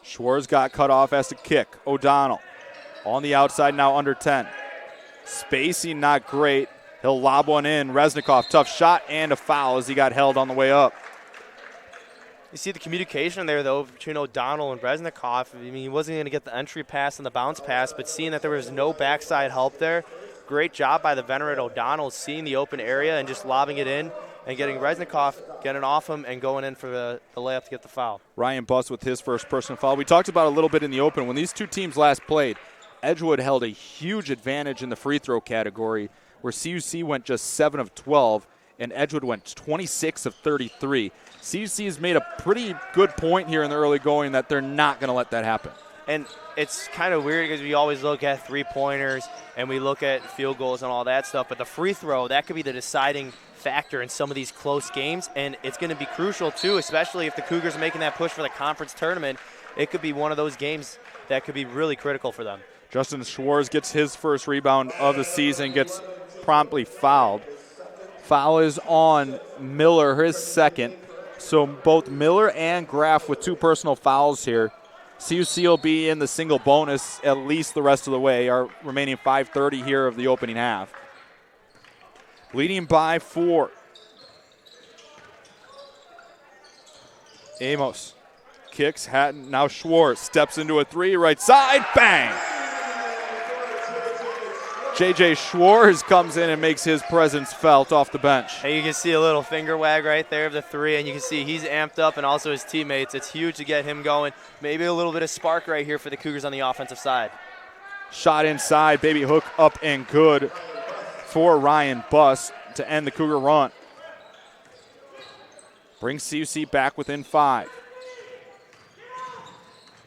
Schwartz got cut off as to kick. O'Donnell on the outside now under 10. Spacing not great. He'll lob one in. Reznikov, tough shot and a foul as he got held on the way up. You see the communication there, though, between O'Donnell and Reznikov. I mean, he wasn't going to get the entry pass and the bounce pass, but seeing that there was no backside help there, great job by the veteran O'Donnell seeing the open area and just lobbing it in and getting Reznikov getting off him and going in for the layup to get the foul. Ryan Buss with his first personal foul. We talked about a little bit in the open. When these two teams last played, Edgewood held a huge advantage in the free throw category where CUC went just 7 of 12 and Edgewood went 26 of 33. CUC has made a pretty good point here in the early going that they're not going to let that happen. And it's kind of weird because we always look at three-pointers and we look at field goals and all that stuff, but the free throw, that could be the deciding factor in some of these close games, and it's going to be crucial too, especially if the Cougars are making that push for the conference tournament. It could be one of those games that could be really critical for them. Justin Schwartz gets his first rebound of the season, gets promptly fouled. Foul is on Miller, his second. So both Miller and Graff with 2 personal fouls here. CUC will be in the single bonus at least the rest of the way. Our remaining 5:30 here of the opening half. Leading by 4. Amos kicks, Hatton, now Schwartz steps into a 3, right side, bang! JJ Schwartz comes in and makes his presence felt off the bench. Hey, you can see a little finger wag right there of the 3, and you can see he's amped up and also his teammates. It's huge to get him going. Maybe a little bit of spark right here for the Cougars on the offensive side. Shot inside, baby hook up and good for Ryan Buss to end the Cougar run. Brings CUC back within 5.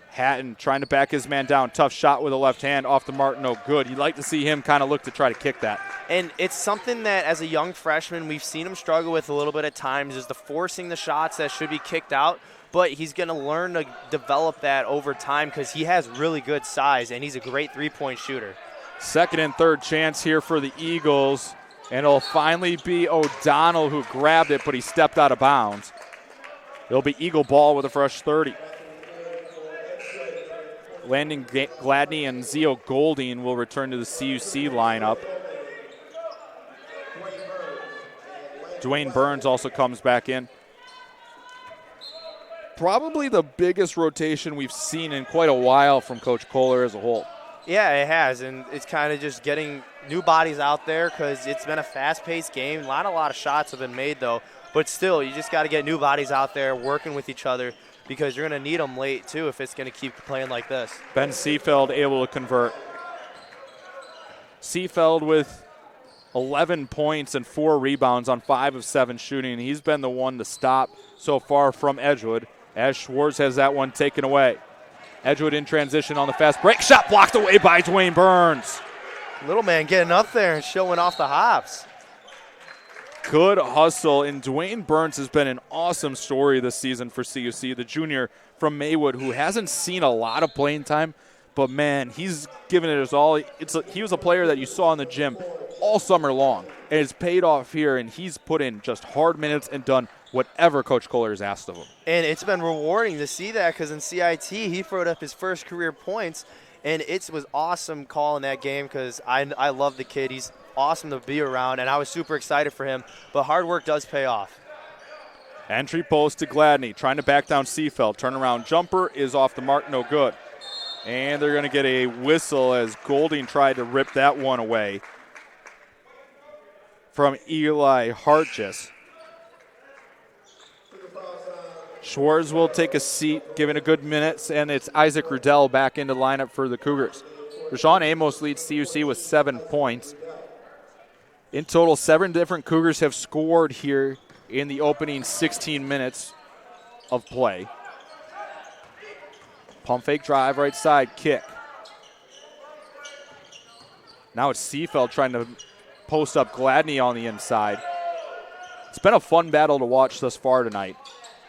Hatton trying to back his man down. Tough shot with a left hand off the mark, no good. You'd like to see him kind of look to try to kick that. And it's something that as a young freshman we've seen him struggle with a little bit at times is the forcing the shots that should be kicked out. But he's going to learn to develop that over time because he has really good size and he's a great three-point shooter. Second and third chance here for the Eagles. And it'll finally be O'Donnell who grabbed it, but he stepped out of bounds. It'll be Eagle ball with a fresh 30. Landon Gladney and Zio Golding will return to the CUC lineup. Dwayne Burns also comes back in. Probably the biggest rotation we've seen in quite a while from Coach Kohler as a whole. Yeah, it has, and it's kind of just getting new bodies out there because it's been a fast-paced game. Not a lot of shots have been made, though, but still, you just got to get new bodies out there working with each other because you're going to need them late, too, if it's going to keep playing like this. Ben Seefeld able to convert. Seefeld with 11 points and 4 rebounds on 5 of 7 shooting. He's been the one to stop so far from Edgewood as Schwartz has that one taken away. Edgewood in transition on the fast break. Shot blocked away by Dwayne Burns. Little man getting up there and showing off the hops. Good hustle, and Dwayne Burns has been an awesome story this season for CUC, the junior from Maywood who hasn't seen a lot of playing time, but man, he's given it his all. He was a player that you saw in the gym all summer long, and it's paid off here, and he's put in just hard minutes and done whatever Coach Kohler has asked of him. And it's been rewarding to see that because in CIT he throwed up his first career points, and it was awesome calling that game because I love the kid. He's awesome to be around, and I was super excited for him. But hard work does pay off. Entry post to Gladney, trying to back down Seefeld. Turnaround jumper is off the mark, no good. And they're going to get a whistle as Golding tried to rip that one away from Eli Hartjes. Schwartz will take a seat, given a good minutes, and it's Isaac Rudell back into lineup for the Cougars. Rashawn Amos leads CUC with 7 points. In total, 7 different Cougars have scored here in the opening 16 minutes of play. Pump fake drive, right side, kick. Now it's Seafeld trying to post up Gladney on the inside. It's been a fun battle to watch thus far tonight.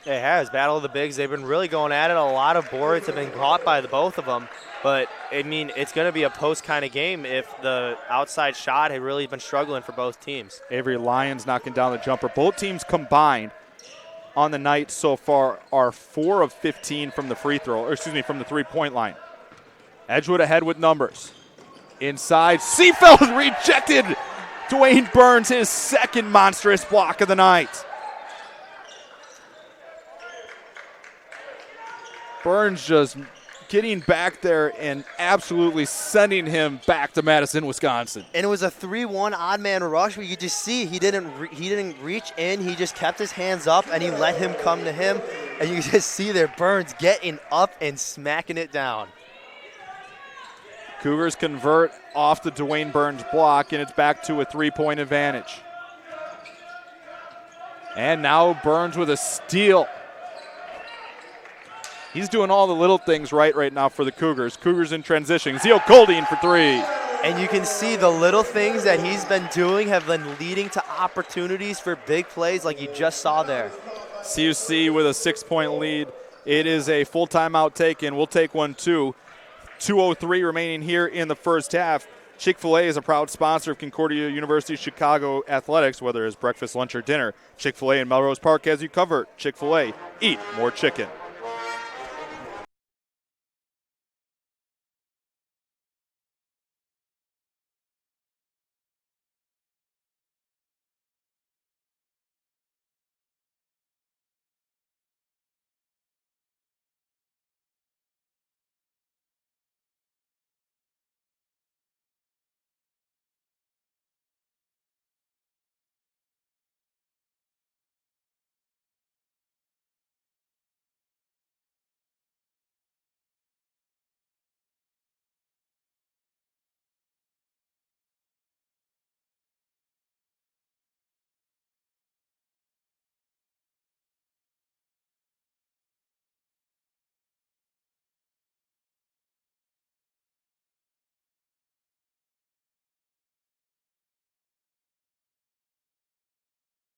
It has. Battle of the Bigs. They've been really going at it. A lot of boards have been caught by the both of them. But, I mean, it's going to be a post kind of game if the outside shot had really been struggling for both teams. Avery Lyons knocking down the jumper. Both teams combined on the night so far are 4 of 15 from the from the 3-point line. Edgewood ahead with numbers. Inside, Seafeld rejected. Dwayne Burns, his second monstrous block of the night. Burns just getting back there and absolutely sending him back to Madison, Wisconsin. And it was a 3-1 odd man rush where you could just see he didn't reach in. He just kept his hands up and he let him come to him. And you just see there Burns getting up and smacking it down. Cougars convert off the Dwayne Burns block, and it's back to a 3-point advantage. And now Burns with a steal. He's doing all the little things right now for the Cougars. Cougars in transition. Zio Golding for 3. And you can see the little things that he's been doing have been leading to opportunities for big plays like you just saw there. CUC with a 6-point lead. It is a full timeout taken. We'll take one too. 2:03 remaining here in the first half. Chick-fil-A is a proud sponsor of Concordia University Chicago athletics, whether it's breakfast, lunch, or dinner. Chick-fil-A in Melrose Park has you covered. Chick-fil-A, eat more chicken.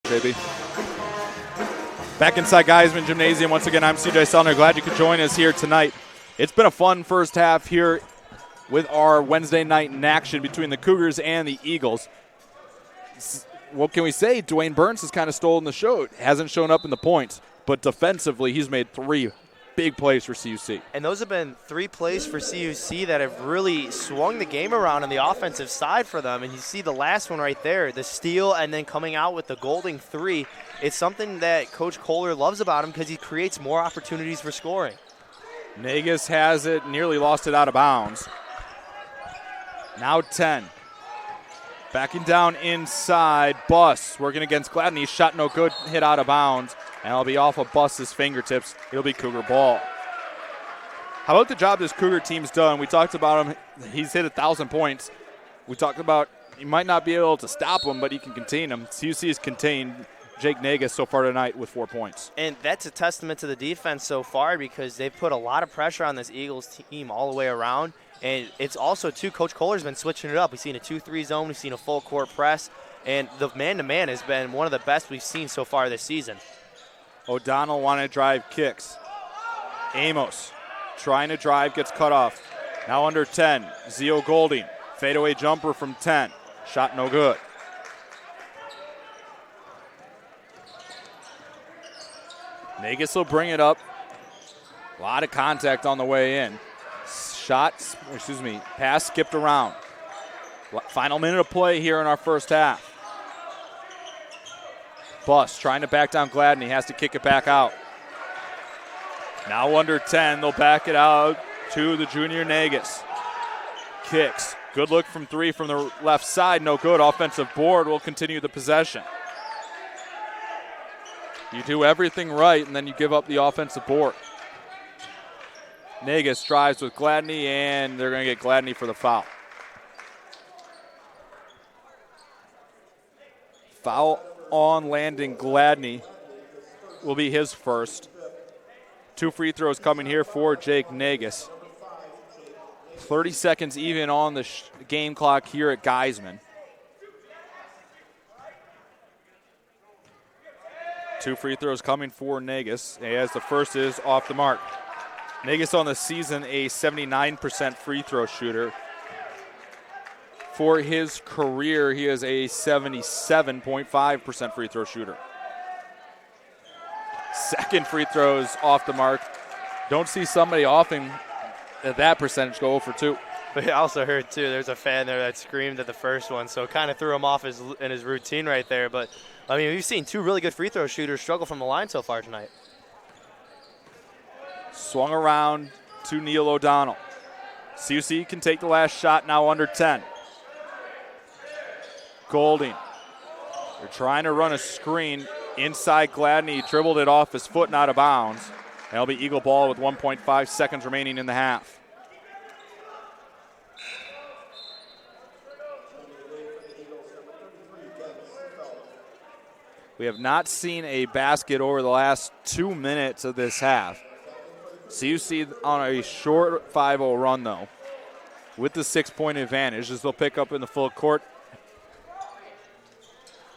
Baby. Back inside Geisman Gymnasium. Once again, I'm CJ Sellner. Glad you could join us here tonight. It's been a fun first half here with our Wednesday night in action between the Cougars and the Eagles. What can we say? Dwayne Burns has kind of stolen the show. Hasn't shown up in the points, but defensively he's made 3 big plays for CUC. And those have been 3 plays for CUC that have really swung the game around on the offensive side for them. And you see the last one right there, the steal and then coming out with the Golding 3. It's something that Coach Kohler loves about him because he creates more opportunities for scoring. Nagus has it, nearly lost it out of bounds. Now 10. Backing down inside, Buss working against Gladney. Shot no good, hit out of bounds. And it'll be off of Buss's fingertips. It'll be Cougar ball. How about the job this Cougar team's done? We talked about him. He's hit 1,000 points. We talked about you might not be able to stop him, but you can contain him. CUC has contained Jake Nagus so far tonight with 4 points. And that's a testament to the defense so far because they've put a lot of pressure on this Eagles team all the way around. And it's also, too, Coach Kohler's been switching it up. We've seen a 2-3 zone. We've seen a full court press. And the man-to-man has been one of the best we've seen so far this season. O'Donnell wanting to drive, kicks. Amos trying to drive, gets cut off. Now under 10, Zio Golding. Fadeaway jumper from 10. Shot no good. Nagus will bring it up. A lot of contact on the way in. Pass skipped around. Final minute of play here in our first half. Buss trying to back down Gladney, has to kick it back out. Now under 10, they'll back it out to the junior Nagus. Kicks, good look from 3 from the left side, no good. Offensive board will continue the possession. You do everything right, and then you give up the offensive board. Negus drives with Gladney, and they're going to get Gladney for the foul. Foul on Landon Gladney will be his first. 2 free throws coming here for Jake Negus. 30 seconds even on the game clock here at Geisman. 2 free throws coming for Negus, as the first is off the mark. Negus on the season a 79% free throw shooter. For his career, he is a 77.5% free throw shooter. Second free throws off the mark. Don't see somebody often at that percentage go 0 for 2. But I also heard, too, there's a fan there that screamed at the first one, so it kind of threw him off in his routine right there. But, I mean, we've seen 2 really good free throw shooters struggle from the line so far tonight. Swung around to Neil O'Donnell. CUC can take the last shot, now under 10. Golding. They're trying to run a screen inside Gladney. Dribbled it off his foot and out of bounds. That'll be Eagle ball with 1.5 seconds remaining in the half. We have not seen a basket over the last 2 minutes of this half. CUC on a short 5-0 run, though, with the 6-point advantage as they'll pick up in the full court.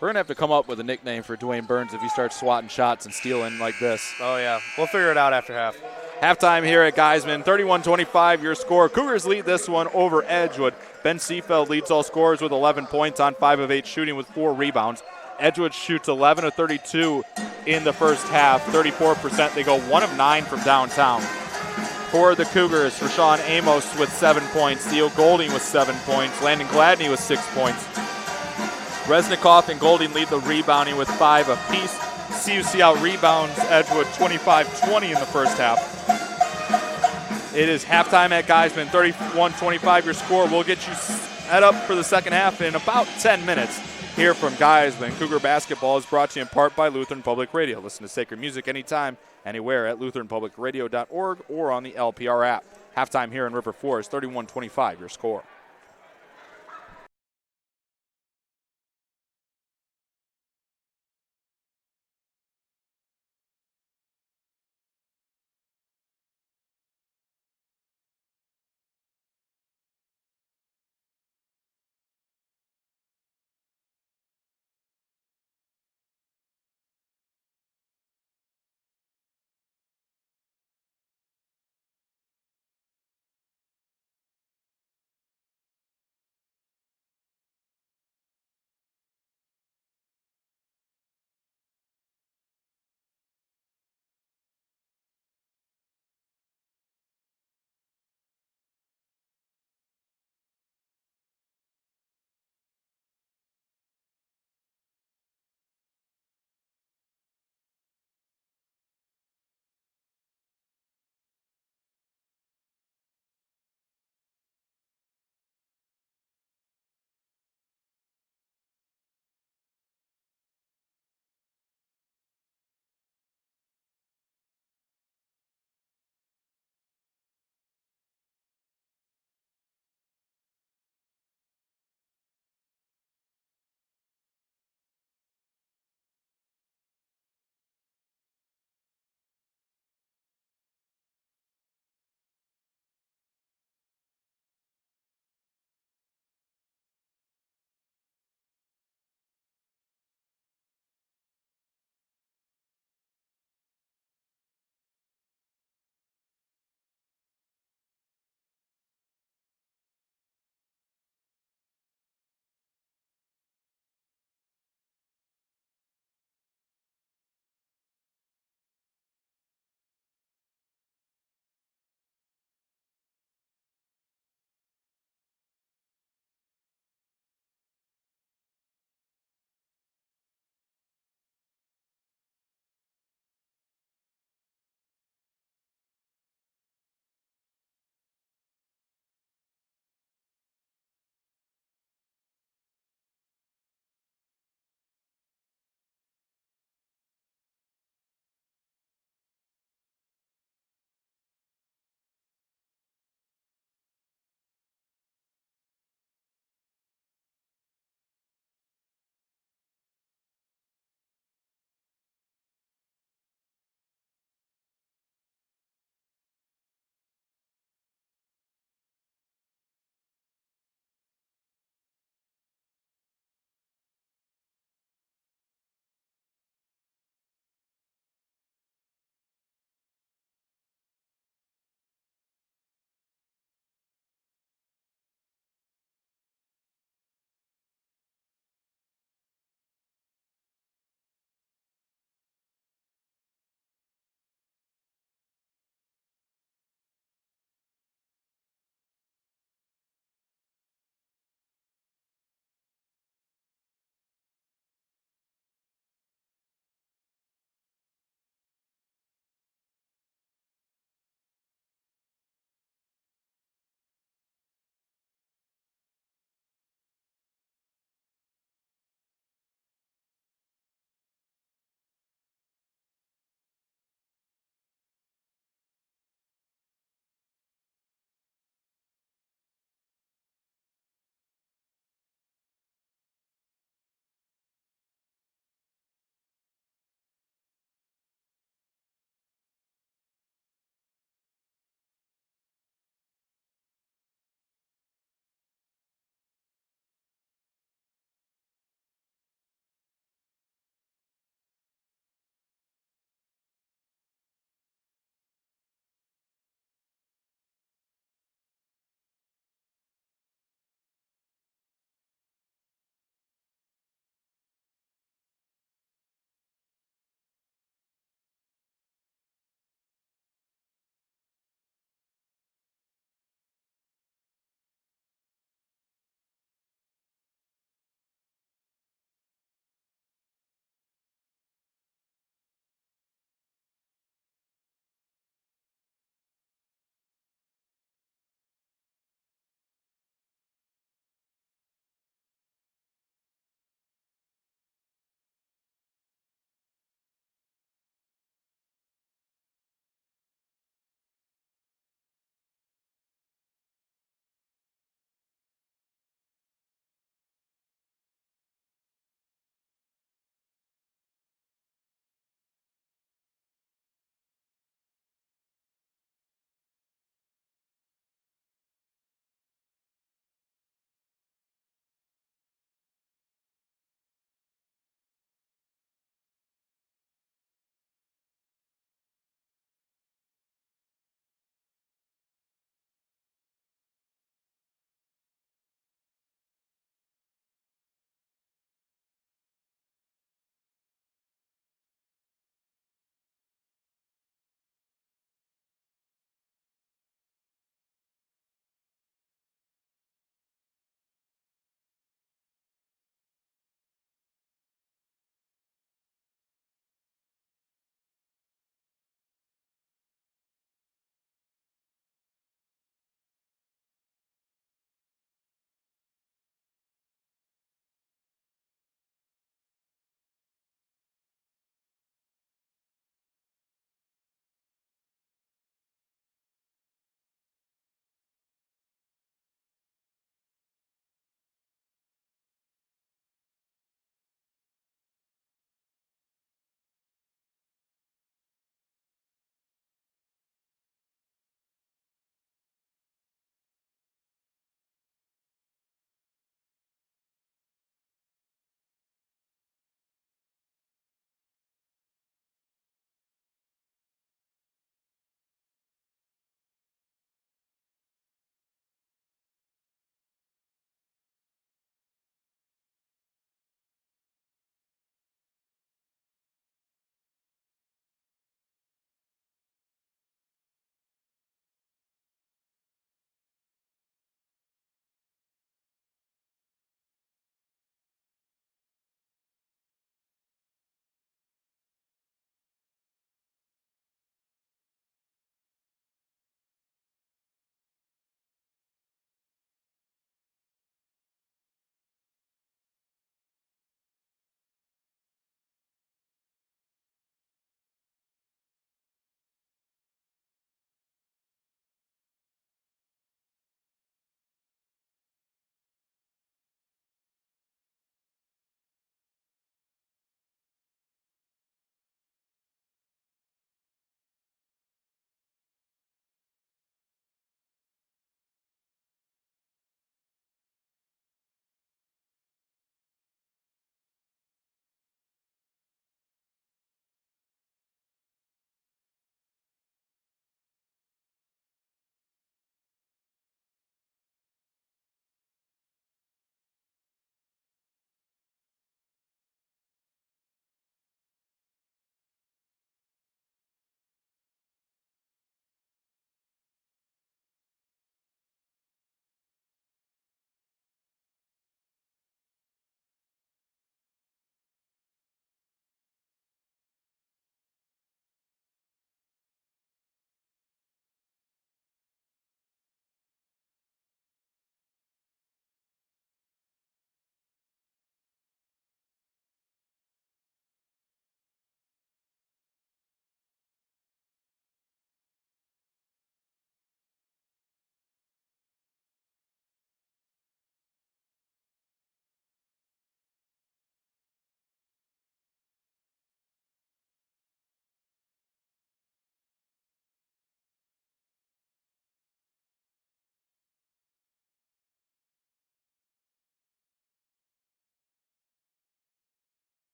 We're going to have to come up with a nickname for Dwayne Burns if he starts swatting shots and stealing like this. Oh, yeah. We'll figure it out after half. Halftime here at Geisman, 31-25 your score. Cougars lead this one over Edgewood. Ben Seefeld leads all scorers with 11 points on 5 of 8 shooting with 4 rebounds. Edgewood shoots 11 of 32 in the first half, 34%. They go 1 of 9 from downtown. For the Cougars, Rashawn Amos with 7 points, Theo Golding with 7 points, Landon Gladney with 6 points. Resnikoff and Golding lead the rebounding with 5 apiece. CUC out rebounds Edgewood 25-20 in the first half. It is halftime at Geisman, 31-25 your score. We'll get you set up for the second half in about 10 minutes. Here from Geisman, Cougar Basketball is brought to you in part by Lutheran Public Radio. Listen to sacred music anytime, anywhere at lutheranpublicradio.org or on the LPR app. Halftime here in River Forest, 31-25 your score.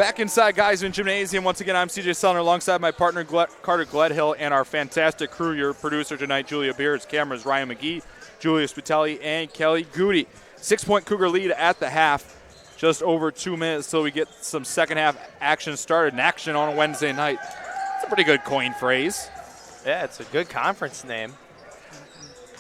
Back inside Geisman Gymnasium. Once again, I'm CJ Sellner alongside my partner Carter Gledhill and our fantastic crew. Your producer tonight, Julia Beers. Cameras, Ryan McGee, Julia Spitelli, and Kelly Goody. 6-point Cougar lead at the half. Just over 2 minutes till we get some second half action started. And action on a Wednesday night. It's a pretty good coin phrase. Yeah, it's a good conference name.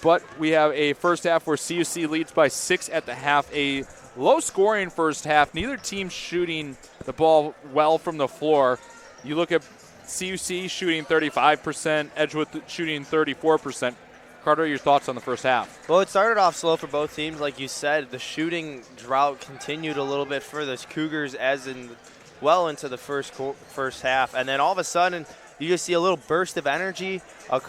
But we have a first half where CUC leads by 6 at the half. A low-scoring first half. Neither team shooting the ball well from the floor. You look at CUC shooting 35%, Edgewood shooting 34%. Carter, your thoughts on the first half? Well, it started off slow for both teams. Like you said, the shooting drought continued a little bit for the Cougars well into the first half. And then all of a sudden, you just see a little burst of energy. You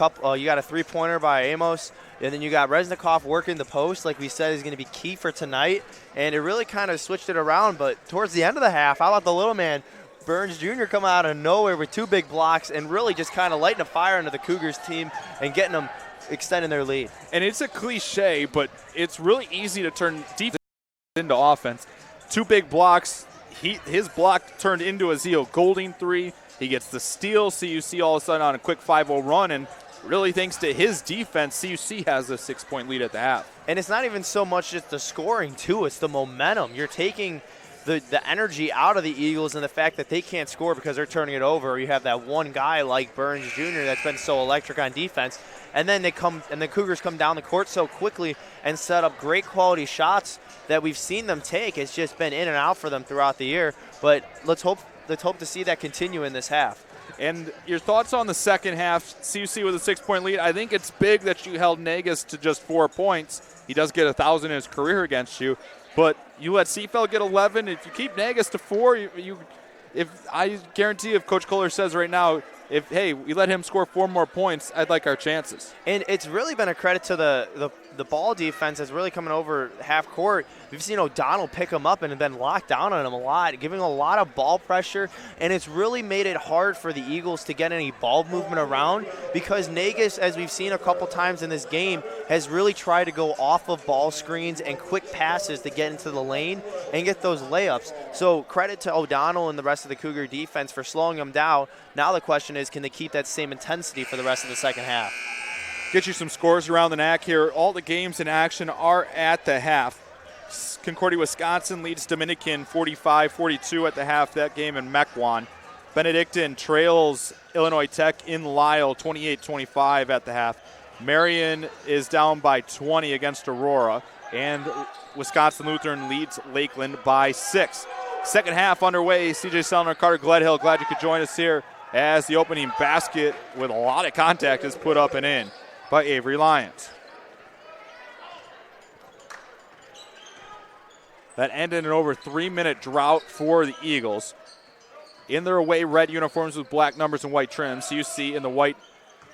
got a three-pointer by Amos, and then you got Resnikoff working the post, like we said, is going to be key for tonight. And it really kind of switched it around. But towards the end of the half, I thought the little man, Burns Jr., come out of nowhere with 2 big blocks and really just kind of lighting a fire into the Cougars team and getting them extending their lead. And it's a cliche, but it's really easy to turn defense into offense. 2 big blocks. His block turned into a Zio Golding 3. He gets the steal. CUC all of a sudden on a quick 5-0 run, and really thanks to his defense, CUC has a 6-point lead at the half. And it's not even so much just the scoring, too. It's the momentum. You're taking the energy out of the Eagles and the fact that they can't score because they're turning it over. You have that one guy like Burns Jr. that's been so electric on defense. And then the Cougars come down the court so quickly and set up great quality shots that we've seen them take. It's just been in and out for them throughout the year. But let's hope to see that continue in this half. And your thoughts on the second half, CUC with a 6-point lead. I think it's big that you held Nagus to just 4 points. He does get 1,000 in his career against you. But you let Seafeld get 11. If you keep Nagus to 4, I guarantee if Coach Kohler says right now, we let him score 4 more points, I'd like our chances. And it's really been a credit to the ball defense that's really coming over half court. We've seen O'Donnell pick him up and been locked down on him a lot, giving a lot of ball pressure, and it's really made it hard for the Eagles to get any ball movement around because Nagus, as we've seen a couple times in this game, has really tried to go off of ball screens and quick passes to get into the lane and get those layups. So credit to O'Donnell and the rest of the Cougar defense for slowing him down. Now the question is, can they keep that same intensity for the rest of the second half? Get you some scores around the NACC here. All the games in action are at the half. Concordia, Wisconsin leads Dominican 45-42 at the half. That game in Mequon. Benedictine trails Illinois Tech in Lisle 28-25 at the half. Marion is down by 20 against Aurora. And Wisconsin Lutheran leads Lakeland by 6. Second half underway. CJ Sellner, Carter Gledhill, glad you could join us here as the opening basket with a lot of contact is put up and in by Avery Lyons. That ended in an over 3-minute drought for the Eagles. In their away red uniforms with black numbers and white trims, CUC in the white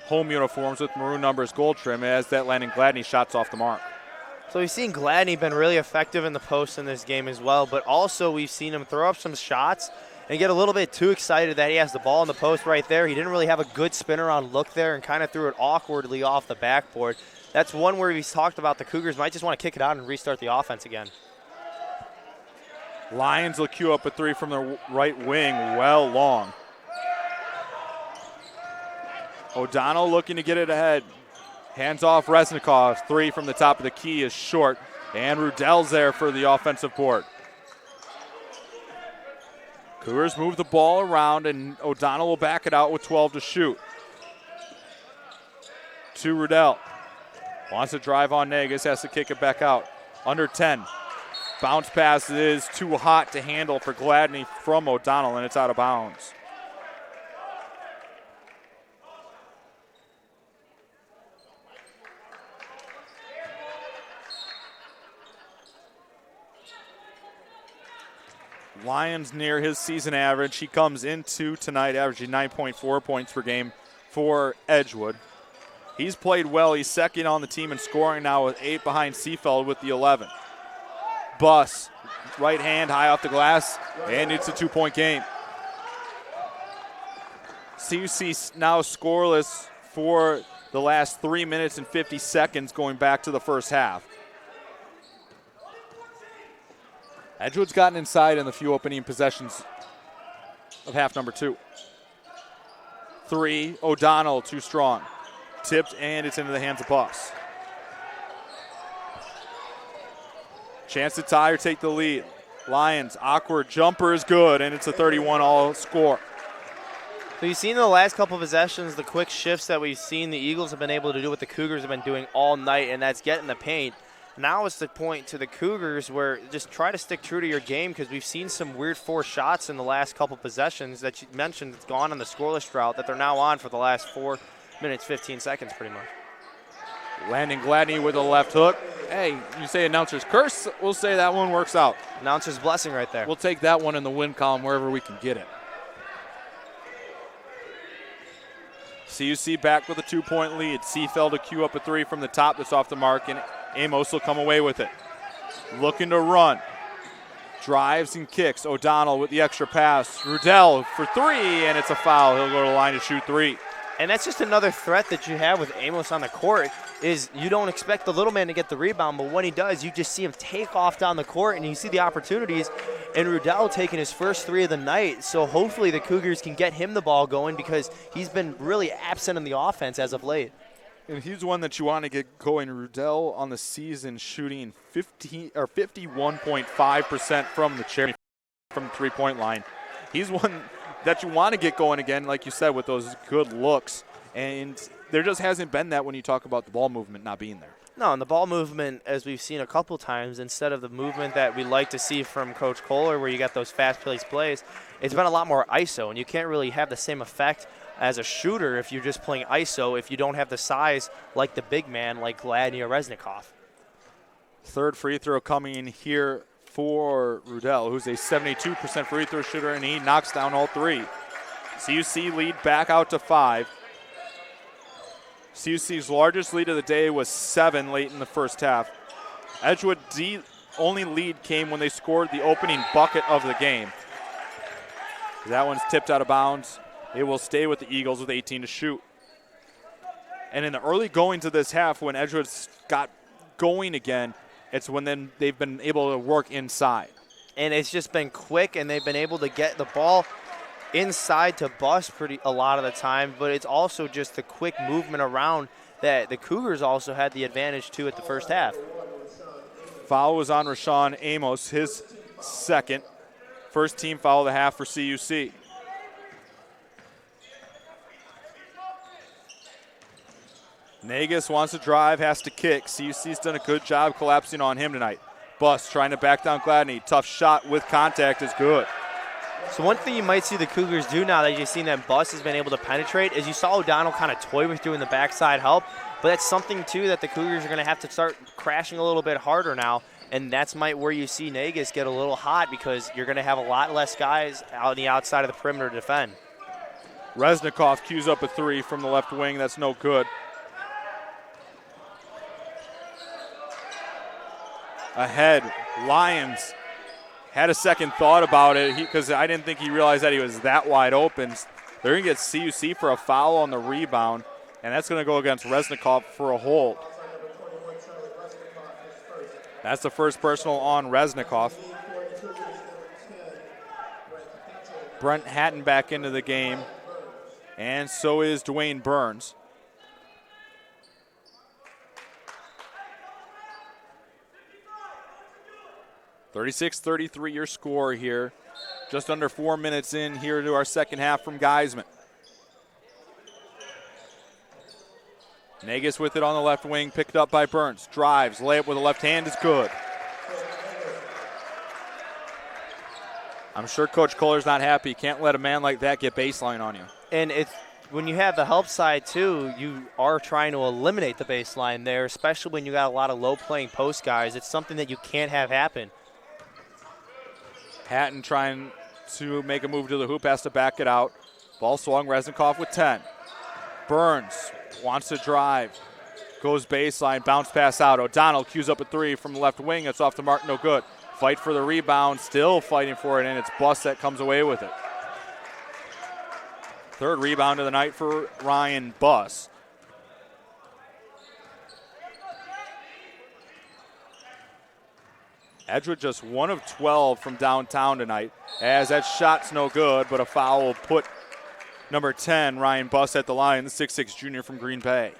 home uniforms with maroon numbers, gold trim, as that Landon Gladney shots off the mark. So we've seen Gladney been really effective in the post in this game as well, but also we've seen him throw up some shots and get a little bit too excited that he has the ball in the post right there. He didn't really have a good spin-around look there and kind of threw it awkwardly off the backboard. That's one where he's talked about the Cougars might just want to kick it out and restart the offense again. Lions will queue up a 3 from the right wing, well long. O'Donnell looking to get it ahead. Hands off Resnikoff. 3 from the top of the key is short. And Rudell's there for the offensive board. Cougars move the ball around, and O'Donnell will back it out with 12 to shoot. To Rudell. Wants to drive on Nagus, has to kick it back out. Under 10. Bounce pass is too hot to handle for Gladney from O'Donnell, and it's out of bounds. Lions near his season average. He comes into tonight averaging 9.4 points per game for Edgewood. He's played well. He's second on the team in scoring now with 8 behind Seafeld with the 11. Buss, right hand high off the glass, and it's a 2-point game. CUC now scoreless for the last 3 minutes and 50 seconds going back to the first half. Edgewood's gotten inside in the few opening possessions of half number 2. 3, O'Donnell, too strong. Tipped, and it's into the hands of Buss. Chance to tie or take the lead. Lions, awkward jumper is good, and it's a 31-all score. So you've seen in the last couple of possessions the quick shifts that we've seen the Eagles have been able to do what the Cougars have been doing all night, and that's get in the paint. Now it's the point to the Cougars where just try to stick true to your game, because we've seen some weird forced shots in the last couple possessions that you mentioned it's gone on the scoreless drought that they're now on for the last 4 minutes, 15 seconds pretty much. Landon Gladney with a left hook. Hey, you say announcer's curse, we'll say that one works out. Announcer's blessing right there. We'll take that one in the win column wherever we can get it. CUC back with a 2-point lead. Seafeld to cue up a 3 from the top that's off the mark, and Amos will come away with it. Looking to run. Drives and kicks. O'Donnell with the extra pass. Rudell for 3, and it's a foul. He'll go to the line to shoot 3. And that's just another threat that you have with Amos on the court is you don't expect the little man to get the rebound, but when he does, you just see him take off down the court, and you see the opportunities. And Rudell taking his first 3 of the night, so hopefully the Cougars can get him the ball going because he's been really absent in the offense as of late. And he's one that you want to get going. Rudell on the season shooting 51.5% from the from 3-point line. He's one that you want to get going again, like you said, with those good looks. And there just hasn't been that when you talk about the ball movement not being there. No, and the ball movement, as we've seen a couple times, instead of the movement that we like to see from Coach Kohler where you got those fast-paced plays, it's been a lot more ISO, and you can't really have the same effect as a shooter if you're just playing ISO if you don't have the size like the big man like Gladney or Resnikoff. Third free throw coming in here for Rudell, who's a 72% free throw shooter, and he knocks down all 3. CUC lead back out to 5. CUC's largest lead of the day was 7 late in the first half. Edgewood's only lead came when they scored the opening bucket of the game. That one's tipped out of bounds. It will stay with the Eagles with 18 to shoot. And in the early goings of this half, when Edgewood got going again, it's when then they've been able to work inside. And it's just been quick, and they've been able to get the ball inside to Buss a lot of the time, but it's also just the quick movement around that the Cougars also had the advantage to at the first half. Foul was on Rashawn Amos, his second. First team foul of the half for CUC. Nagus wants to drive, has to kick. CUC's done a good job collapsing on him tonight. Buss trying to back down Gladney. Tough shot with contact is good. So one thing you might see the Cougars do now that you've seen that Buss has been able to penetrate is you saw O'Donnell kind of toy with doing the backside help, but that's something too that the Cougars are going to have to start crashing a little bit harder now, and that's where you see Nagus get a little hot because you're going to have a lot less guys out on the outside of the perimeter to defend. Resnikoff cues up a 3 from the left wing. That's no good. Ahead, Lions had a second thought about it because I didn't think he realized that he was that wide open. They're going to get CUC for a foul on the rebound, and that's going to go against Resnikoff for a hold. That's the first personal on Resnikoff. Brent Hatton back into the game, and so is Dwayne Burns. (36-33) your score here. Just under 4 minutes in here to our second half from Geisman. Nagus with it on the left wing, picked up by Burns. Drives, layup with the left hand is good. I'm sure Coach Kohler's not happy. Can't let a man like that get baseline on you. And it's when you have the help side too, you are trying to eliminate the baseline there, especially when you got a lot of low-playing post guys. It's something that you can't have happen. Hatton trying to make a move to the hoop, has to back it out. Ball swung, Resnikoff with 10. Burns wants to drive, goes baseline, bounce pass out. O'Donnell cues up a 3 from the left wing. It's off the mark, no good. Fight for the rebound, still fighting for it, and it's Buss that comes away with it. Third rebound of the night for Ryan Buss. Edgewood just 1 of 12 from downtown tonight, as that shot's no good, but a foul will put number 10, Ryan Buss, at the line, the 6'6 junior from Green Bay.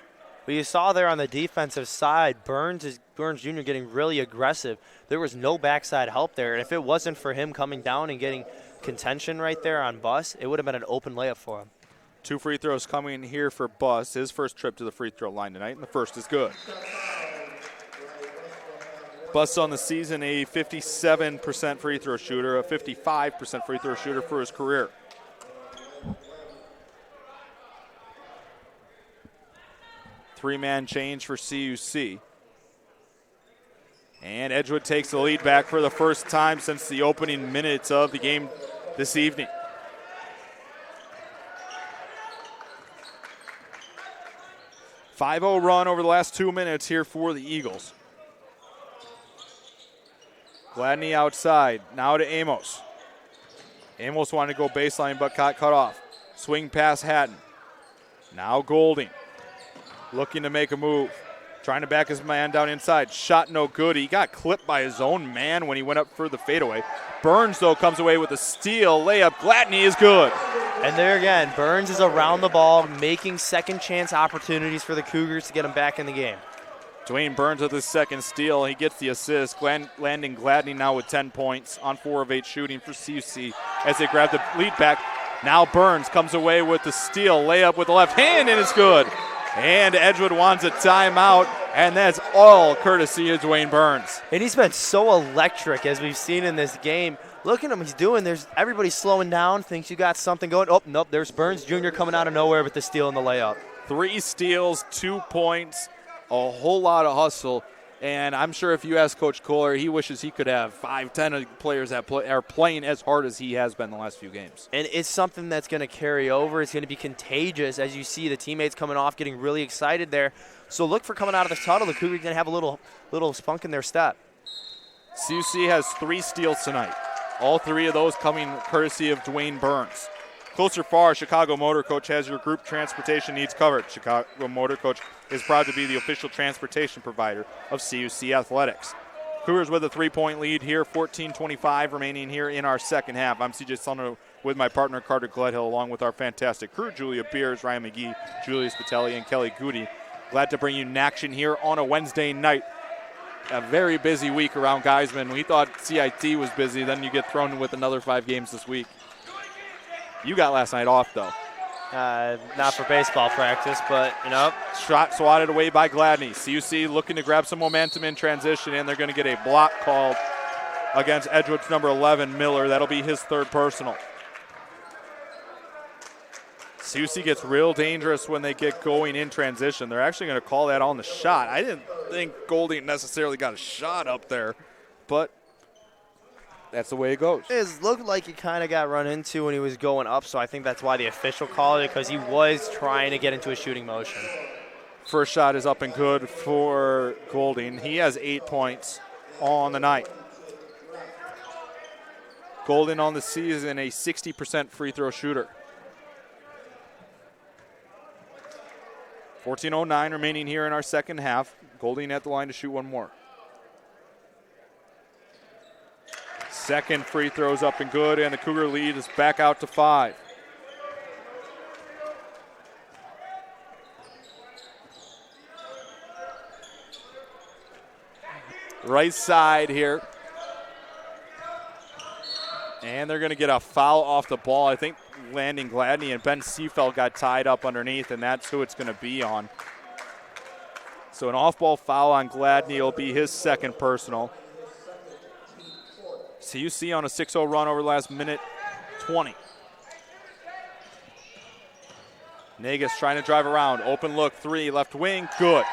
But you saw there on the defensive side, Burns Jr. getting really aggressive. There was no backside help there, and if it wasn't for him coming down and getting contention right there on Buss, it would have been an open layup for him. 2 free throws coming here for Buss, his first trip to the free throw line tonight, and the first is good. Buss on the season a 57% free throw shooter, a 55% free throw shooter for his career. Three-man change for CUC. And Edgewood takes the lead back for the first time since the opening minutes of the game this evening. A 5-0 run over the last 2 minutes here for the Eagles. Gladney outside, now to Amos. Amos wanted to go baseline but cut off. Swing pass Hatton. Now Golding. Looking to make a move. Trying to back his man down inside. Shot no good. He got clipped by his own man when he went up for the fadeaway. Burns, though, comes away with a steal. Layup. Gladney is good. And there again, Burns is around the ball, making second chance opportunities for the Cougars to get him back in the game. Dwayne Burns with his second steal. He gets the assist. Landing Gladney now with 10 points on 4 of 8 shooting for CUC as they grab the lead back. Now Burns comes away with the steal. Layup with the left hand, and it's good. And Edgewood wants a timeout, and that's all courtesy of Dwayne Burns. And he's been so electric as we've seen in this game. Look at him, he's doing. Everybody slowing down, thinks you got something going. Oh, nope, there's Burns Jr. coming out of nowhere with the steal and the layup. 3 steals, 2 points, a whole lot of hustle. And I'm sure if you ask Coach Kohler, he wishes he could have 5-10 players that are playing as hard as he has been the last few games. And it's something that's going to carry over. It's going to be contagious as you see the teammates coming off, getting really excited there. So look for coming out of the tunnel. The Cougars going to have a little spunk in their step. CUC has 3 steals tonight. All 3 of those coming courtesy of Dwayne Burns. Closer far, Chicago Motor Coach has your group transportation needs covered. Chicago Motor Coach is proud to be the official transportation provider of CUC Athletics. Cougars with a 3-point lead here, 14:25 remaining here in our second half. I'm CJ Sullivan with my partner Carter Gledhill, along with our fantastic crew, Julia Beers, Ryan McGee, Julius Patelli, and Kelly Goody. Glad to bring you action here on a Wednesday night. A very busy week around Geisman. We thought CIT was busy, then you get thrown with another 5 games this week. You got last night off, though. Not for baseball practice, but, Shot swatted away by Gladney. CUC looking to grab some momentum in transition, and they're going to get a block called against Edgewood's number 11, Miller. That'll be his 3rd personal. CUC gets real dangerous when they get going in transition. They're actually going to call that on the shot. I didn't think Golding necessarily got a shot up there, but that's the way it goes. It looked like he kind of got run into when he was going up, so I think that's why the official called it, because he was trying to get into a shooting motion. First shot is up and good for Golding. He has 8 points on the night. Golding on the season, a 60% free throw shooter. 14:09 remaining here in our second half. Golding at the line to shoot one more. Second free throw's up and good, and the Cougar lead is back out to 5. Right side here. And they're going to get a foul off the ball. I think Landing Gladney and Ben Seafeld got tied up underneath, and that's who it's going to be on. So an off-ball foul on Gladney will be his 2nd personal. CUC on a 6-0 run over the last minute 20. Negus trying to drive around. Open look, 3, left wing, good.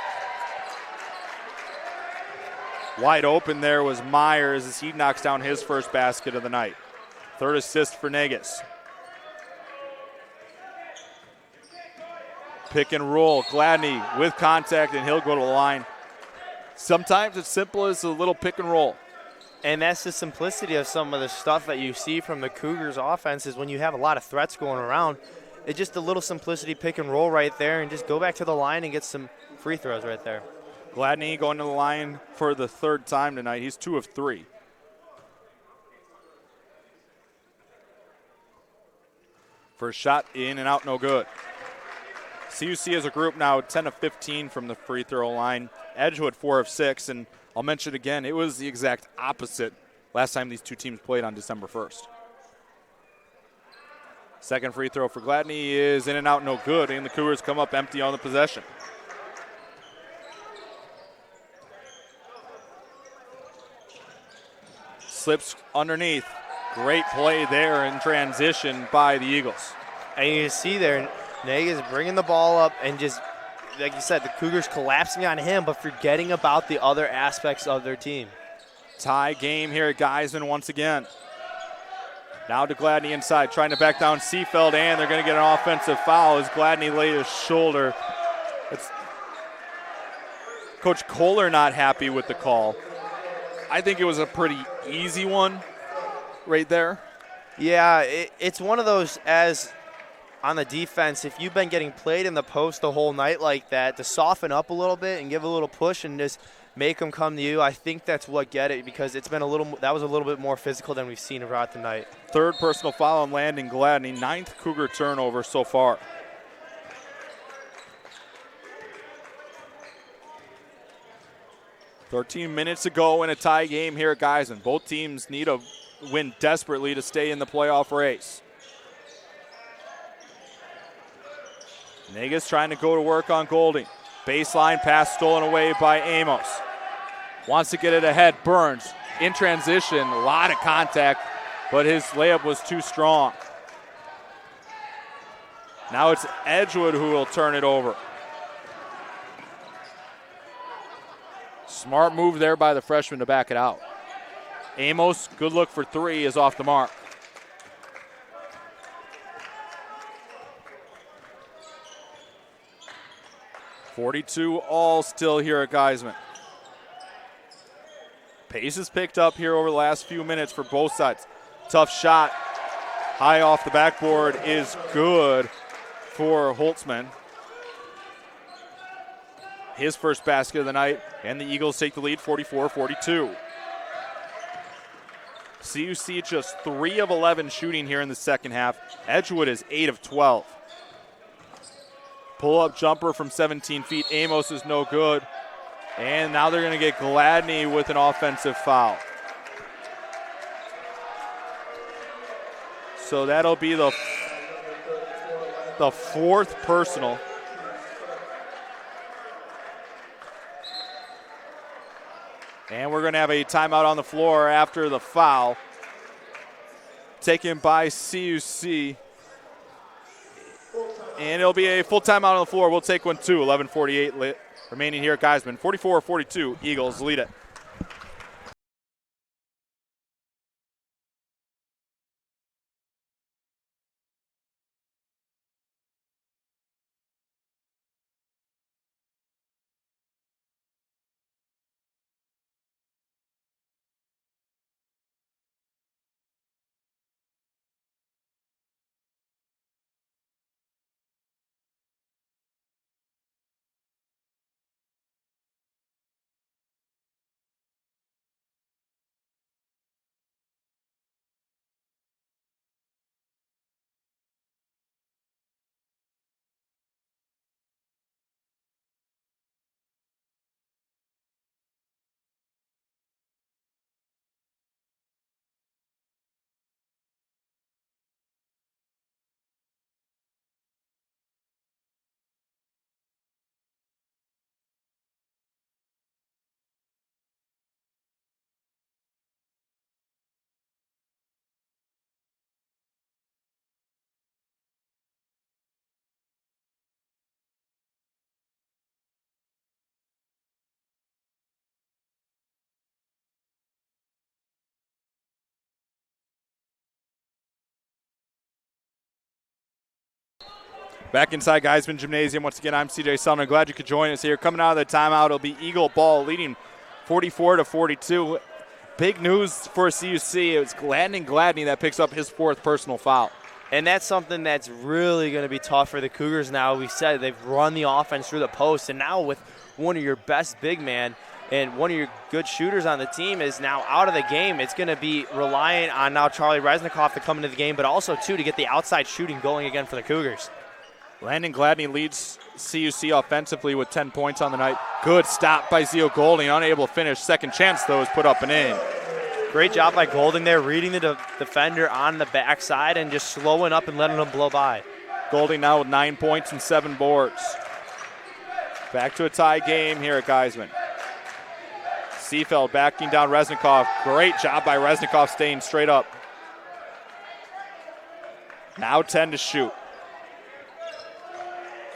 Wide open there was Myers as he knocks down his first basket of the night. 3rd assist for Negus. Pick and roll, Gladney with contact, and he'll go to the line. Sometimes it's simple as a little pick and roll. And that's the simplicity of some of the stuff that you see from the Cougars offense is when you have a lot of threats going around. It's just a little simplicity pick and roll right there, and just go back to the line and get some free throws right there. Gladney going to the line for the 3rd time tonight. He's 2 of 3. First shot in and out, no good. CUC as a group now 10 of 15 from the free throw line. Edgewood 4 of 6, and I'll mention again, it was the exact opposite last time these two teams played on December 1st. Second free throw for Gladney is in and out, no good, and the Cougars come up empty on the possession. Slips underneath. Great play there in transition by the Eagles. And you see there, Neg is bringing the ball up and just, like you said, the Cougars collapsing on him, but forgetting about the other aspects of their team. Tie game here at Geisman once again. Now to Gladney inside, trying to back down Seafeld, and they're going to get an offensive foul as Gladney laid his shoulder. It's Coach Kohler not happy with the call. I think it was a pretty easy one right there. Yeah, it's one of those, as on the defense, if you've been getting played in the post the whole night like that, to soften up a little bit and give a little push and just make them come to you, I think that's what get it, because it's been that was a little bit more physical than we've seen throughout the night. Third personal foul on Landon Gladney, 9th Cougar turnover so far. "13 minutes to go in a tie game here at Geisman. Both teams need a win desperately to stay in the playoff race. Negas trying to go to work on Golding. Baseline pass stolen away by Amos. Wants to get it ahead. Burns in transition. A lot of contact, but his layup was too strong. Now it's Edgewood who will turn it over. Smart move there by the freshman to back it out. Amos, good look for three, is off the mark. .42 all still here at Geisman. Pace has picked up here over the last few minutes for both sides. Tough shot, high off the backboard, is good for Holtzman. His first basket of the night, and the Eagles take the lead 44-42. CUC just 3 of 11 shooting here in the second half. Edgewood is 8 of 12. Pull-up jumper from 17 feet. Amos is no good. And now they're going to get Gladney with an offensive foul. So that'll be the fourth personal. And we're going to have a timeout on the floor after the foul. Taken by CUC. And it'll be a full timeout on the floor. We'll take one too. 11:48 remaining here at Geisman. 44-42, Eagles lead it. Back inside Geisman Gymnasium. Once again, I'm CJ Sumner. Glad you could join us here. Coming out of the timeout, it'll be Eagle ball leading 44-42. Big news for CUC. It was Gladney that picks up his fourth personal foul. And that's something that's really going to be tough for the Cougars now. We said they've run the offense through the post, and now with one of your best big man, And one of your good shooters on the team is now out of the game. It's going to be reliant on now Charlie Resnikoff to come into the game, but also, too, to get the outside shooting going again for the Cougars. Landon Gladney leads CUC offensively with 10 points on the night. Good stop by Zio Golding, unable to finish. Second chance, though, is put up and in. Great job by Golding there, reading the defender on the backside and just slowing up and letting him blow by. Golding now with 9 points and 7 boards. Back to a tie game here at Geisman. Seefeld backing down Resnikoff. Great job by Resnikoff staying straight up. Now 10 to shoot.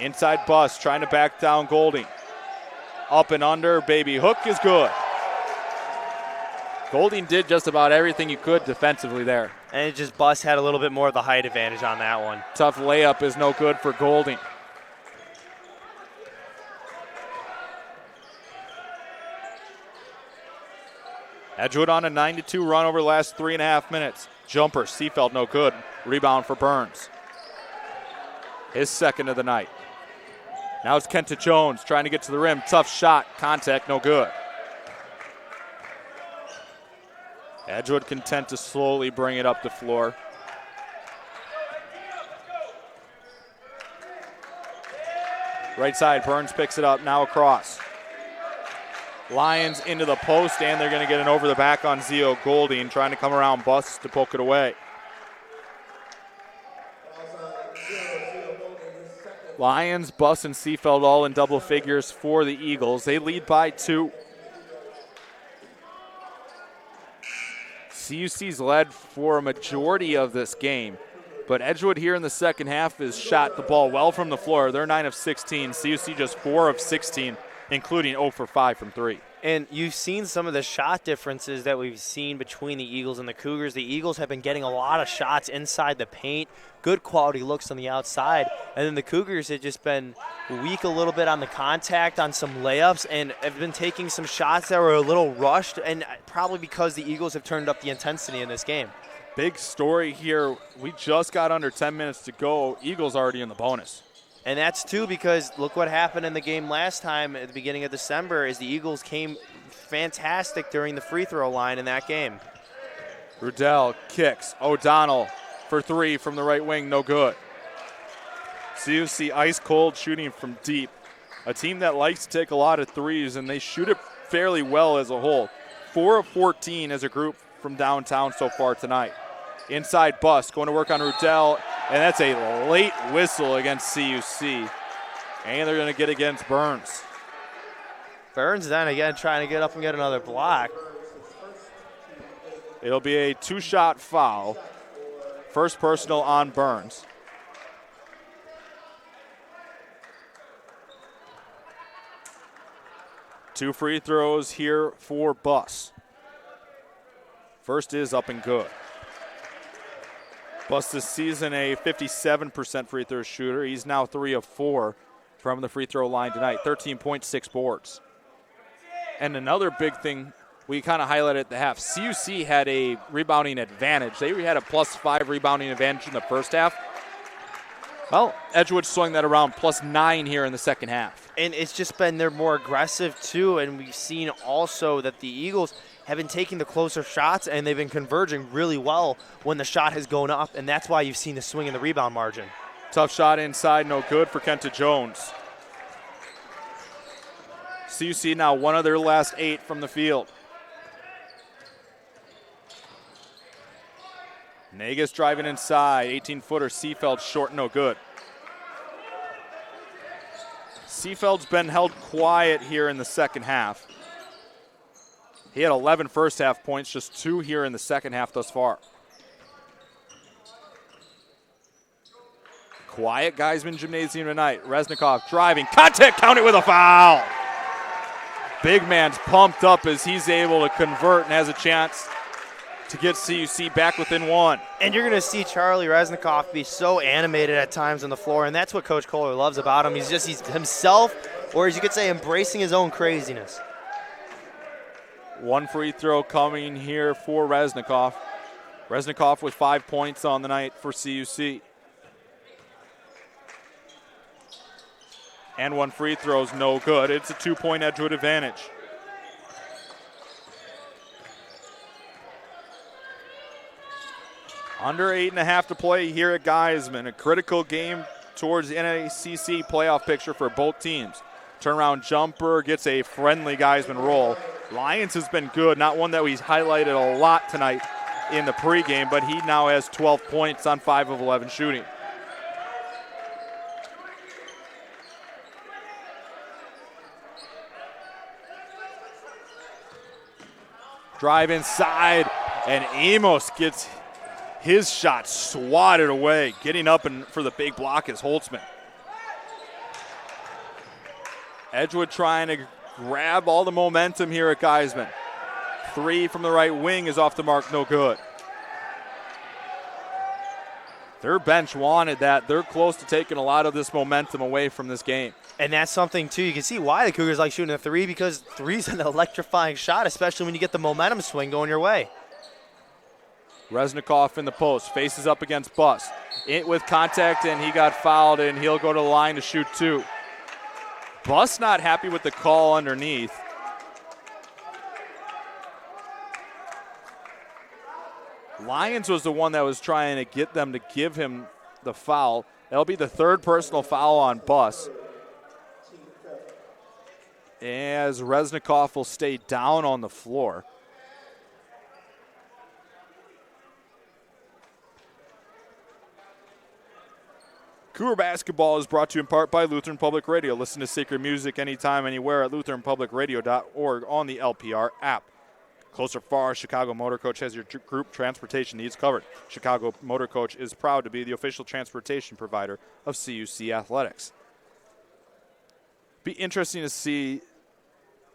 Inside Bus trying to back down Golding. Up and under, baby hook is good. Golding did just about everything you could defensively there. And it just Bus had a little bit more of the height advantage on that one. Tough layup is no good for Golding. Edgewood on a 9-2 run over the last 3.5 minutes. Jumper, Seefeld no good. Rebound for Burns. His second of the night. Now it's Kenta Jones trying to get to the rim. Tough shot, contact, no good. Edgewood content to slowly bring it up the floor. Right side, Burns picks it up, now across. Lions into the post, and they're going to get an over the back on Zio Golding, trying to come around Bus to poke it away. Lions, Bus, and Seefeld all in double figures for the Eagles. They lead by 2. CUC's led for a majority of this game, but Edgewood here in the second half has shot the ball well from the floor. They're 9 of 16. CUC just 4 of 16, including 0 for 5 from 3. And you've seen some of the shot differences that we've seen between the Eagles and the Cougars. The Eagles have been getting a lot of shots inside the paint, good quality looks on the outside. And then the Cougars have just been weak a little bit on the contact, on some layups, and have been taking some shots that were a little rushed, and probably because the Eagles have turned up the intensity in this game. Big story here. We just got under 10 minutes to go. Eagles already in the bonus. And that's, too, because look what happened in the game last time at the beginning of December is the Eagles came fantastic during the free throw line in that game. Rudell kicks. O'Donnell for 3 from the right wing, no good. CUC ice cold shooting from deep. A team that likes to take a lot of threes, and they shoot it fairly well as a whole. 4 of 14 as a group from downtown so far tonight. Inside Bus, going to work on Rudell, and that's a late whistle against CUC. And they're going to get against Burns. Burns then again trying to get up and get another block. It'll be a 2-shot foul. First personal on Burns. Two free throws here for Bus. First is up and good. Bus this season a 57% free throw shooter. He's now 3 of 4 from the free throw line tonight. 13.6 boards. And another big thing we kind of highlighted at the half. CUC had a rebounding advantage. They had a +5 rebounding advantage in the first half. Well, Edgewood swung that around +9 here in the second half. And it's just been they're more aggressive too, and we've seen also that the Eagles have been taking the closer shots, and they've been converging really well when the shot has gone up, and that's why you've seen the swing in the rebound margin. Tough shot inside, no good for Kenta Jones. CUC now 1 of their last 8 from the field. Nagus driving inside, 18-footer, Seefeld short, no good. Seefeld's been held quiet here in the second half. He had 11 first half points, just 2 here in the second half thus far. Quiet Geisman Gymnasium tonight. Resnikoff driving, contact, count it with a foul. Big man's pumped up as he's able to convert and has a chance to get CUC back within 1. And you're going to see Charlie Resnikoff be so animated at times on the floor, and that's what Coach Kohler loves about him. He's himself, or as you could say, embracing his own craziness. 1 free throw coming here for Resnikoff. Resnikoff with 5 points on the night for CUC. And 1 free throw is no good. It's a 2-point Edgewood advantage. Under 8.5 to play here at Geisman. A critical game towards the NACC playoff picture for both teams. Turnaround jumper gets a friendly Geisman roll. Lyons has been good, not one that we highlighted a lot tonight in the pregame, but he now has 12 points on 5 of 11 shooting. Drive inside, and Amos gets his shot swatted away. Getting up and for the big block is Holtzman. Edgewood trying to grab all the momentum here at Geisman. 3 from the right wing is off the mark, no good. Their bench wanted that. They're close to taking a lot of this momentum away from this game. And that's something, too. You can see why the Cougars like shooting a 3, because 3's an electrifying shot, especially when you get the momentum swing going your way. Resnikoff in the post, faces up against Buss. With contact, and he got fouled, and he'll go to the line to shoot 2. Buss not happy with the call underneath. Lyons was the one that was trying to get them to give him the foul. That'll be the 3rd personal foul on Buss. As Resnikoff will stay down on the floor. Cougar basketball is brought to you in part by Lutheran Public Radio. Listen to sacred music anytime, anywhere at lutheranpublicradio.org on the LPR app. Close or far, Chicago Motor Coach has your group transportation needs covered. Chicago Motor Coach is proud to be the official transportation provider of CUC Athletics. Be interesting to see.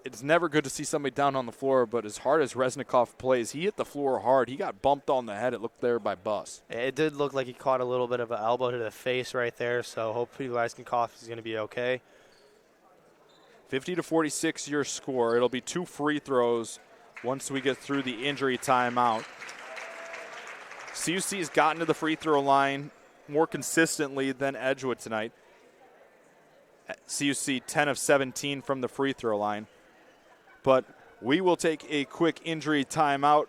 It's never good to see somebody down on the floor, but as hard as Resnikoff plays, he hit the floor hard. He got bumped on the head. It looked there by Buss. It did look like he caught a little bit of an elbow to the face right there, so hopefully Resnikoff is going to be okay. 50-46 your score. It'll be 2 free throws once we get through the injury timeout. CUC has gotten to the free throw line more consistently than Edgewood tonight. CUC 10 of 17 from the free throw line. But we will take a quick injury timeout.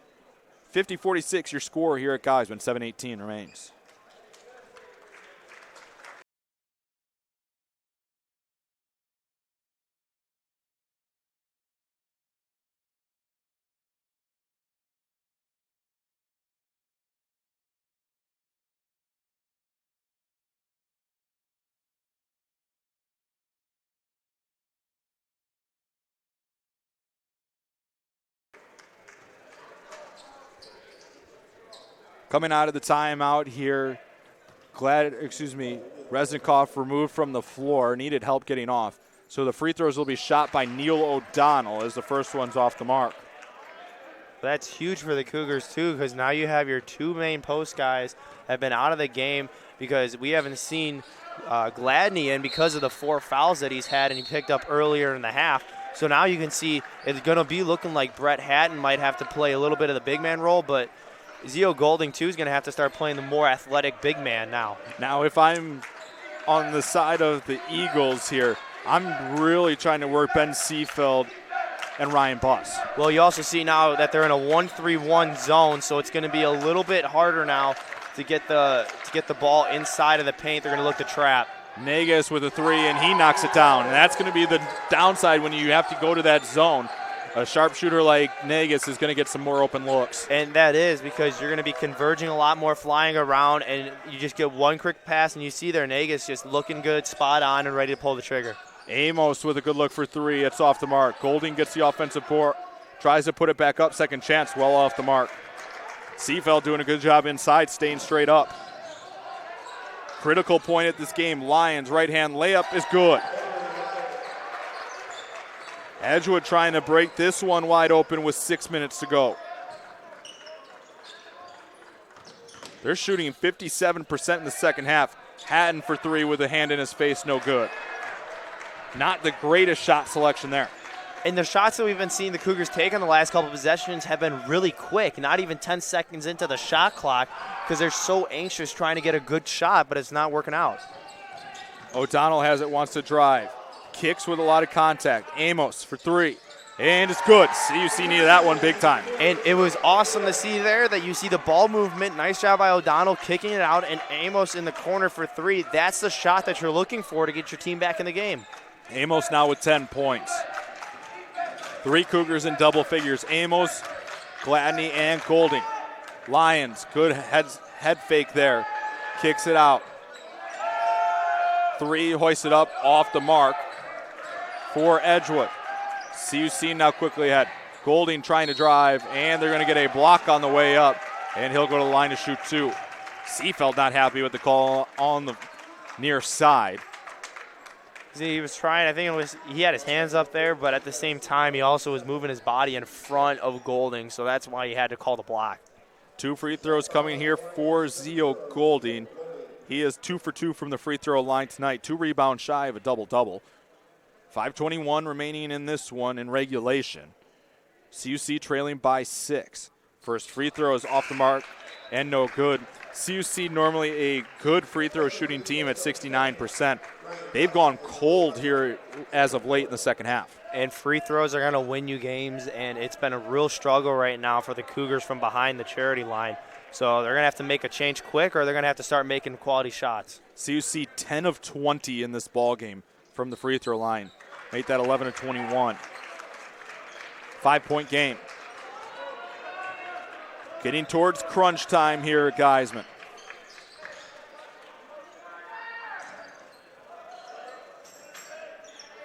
50-46 your score here at Geisman. 7:18 remains. Coming out of the timeout here, Resnikoff removed from the floor, needed help getting off. So the free throws will be shot by Neil O'Donnell as the first one's off the mark. That's huge for the Cougars, too, because now you have your 2 main post guys have been out of the game because we haven't seen Gladney in because of the 4 fouls that he's had and he picked up earlier in the half. So now you can see it's going to be looking like Brett Hatton might have to play a little bit of the big man role, but Zio Golding, too, is going to have to start playing the more athletic big man now. Now, if I'm on the side of the Eagles here, I'm really trying to work Ben Seefeld and Ryan Buss. Well, you also see now that they're in a 1-3-1 zone, so it's going to be a little bit harder now to get the ball inside of the paint. They're going to look to trap. Negus with a 3, and he knocks it down. And that's going to be the downside when you have to go to that zone. A sharpshooter like Negus is going to get some more open looks. And that is because you're going to be converging a lot more, flying around, and you just get one quick pass, and you see there Negus just looking good, spot on, and ready to pull the trigger. Amos with a good look for 3. It's off the mark. Golding gets the offensive board, tries to put it back up. Second chance, well off the mark. Seefeld doing a good job inside, staying straight up. Critical point at this game. Lions right-hand layup is good. Edgewood trying to break this one wide open with 6 minutes to go. They're shooting 57% in the second half. Hatton for 3 with a hand in his face, no good. Not the greatest shot selection there. And the shots that we've been seeing the Cougars take on the last couple of possessions have been really quick, not even 10 seconds into the shot clock, because they're so anxious trying to get a good shot, but it's not working out. O'Donnell has it, wants to drive. Kicks with a lot of contact. Amos for 3. And it's good. CUC needed that one big time. And it was awesome to see there that you see the ball movement. Nice job by O'Donnell kicking it out, and Amos in the corner for 3. That's the shot that you're looking for to get your team back in the game. Amos now with 10 points. 3 Cougars in double figures. Amos, Gladney, and Golding. Lions, good head fake there. Kicks it out. 3 hoisted up off the mark for Edgewood. CUC now quickly ahead. Golding trying to drive, and they're going to get a block on the way up, and he'll go to the line to shoot 2. Seefeld not happy with the call on the near side. He was trying, I think he had his hands up there, but at the same time, he also was moving his body in front of Golding, so that's why he had to call the block. 2 free throws coming here for Zio Golding. He is 2 for 2 from the free throw line tonight. 2 rebounds shy of a double-double. 5:21 remaining in this one in regulation. CUC trailing by 6. First free throw is off the mark and no good. CUC normally a good free throw shooting team at 69%. They've gone cold here as of late in the second half. And free throws are going to win you games, and it's been a real struggle right now for the Cougars from behind the charity line. So they're going to have to make a change quick, or they're going to have to start making quality shots. CUC 10 of 20 in this ball game from the free throw line. Make that 11 of 21. 5-point game. Getting towards crunch time here at Geisman.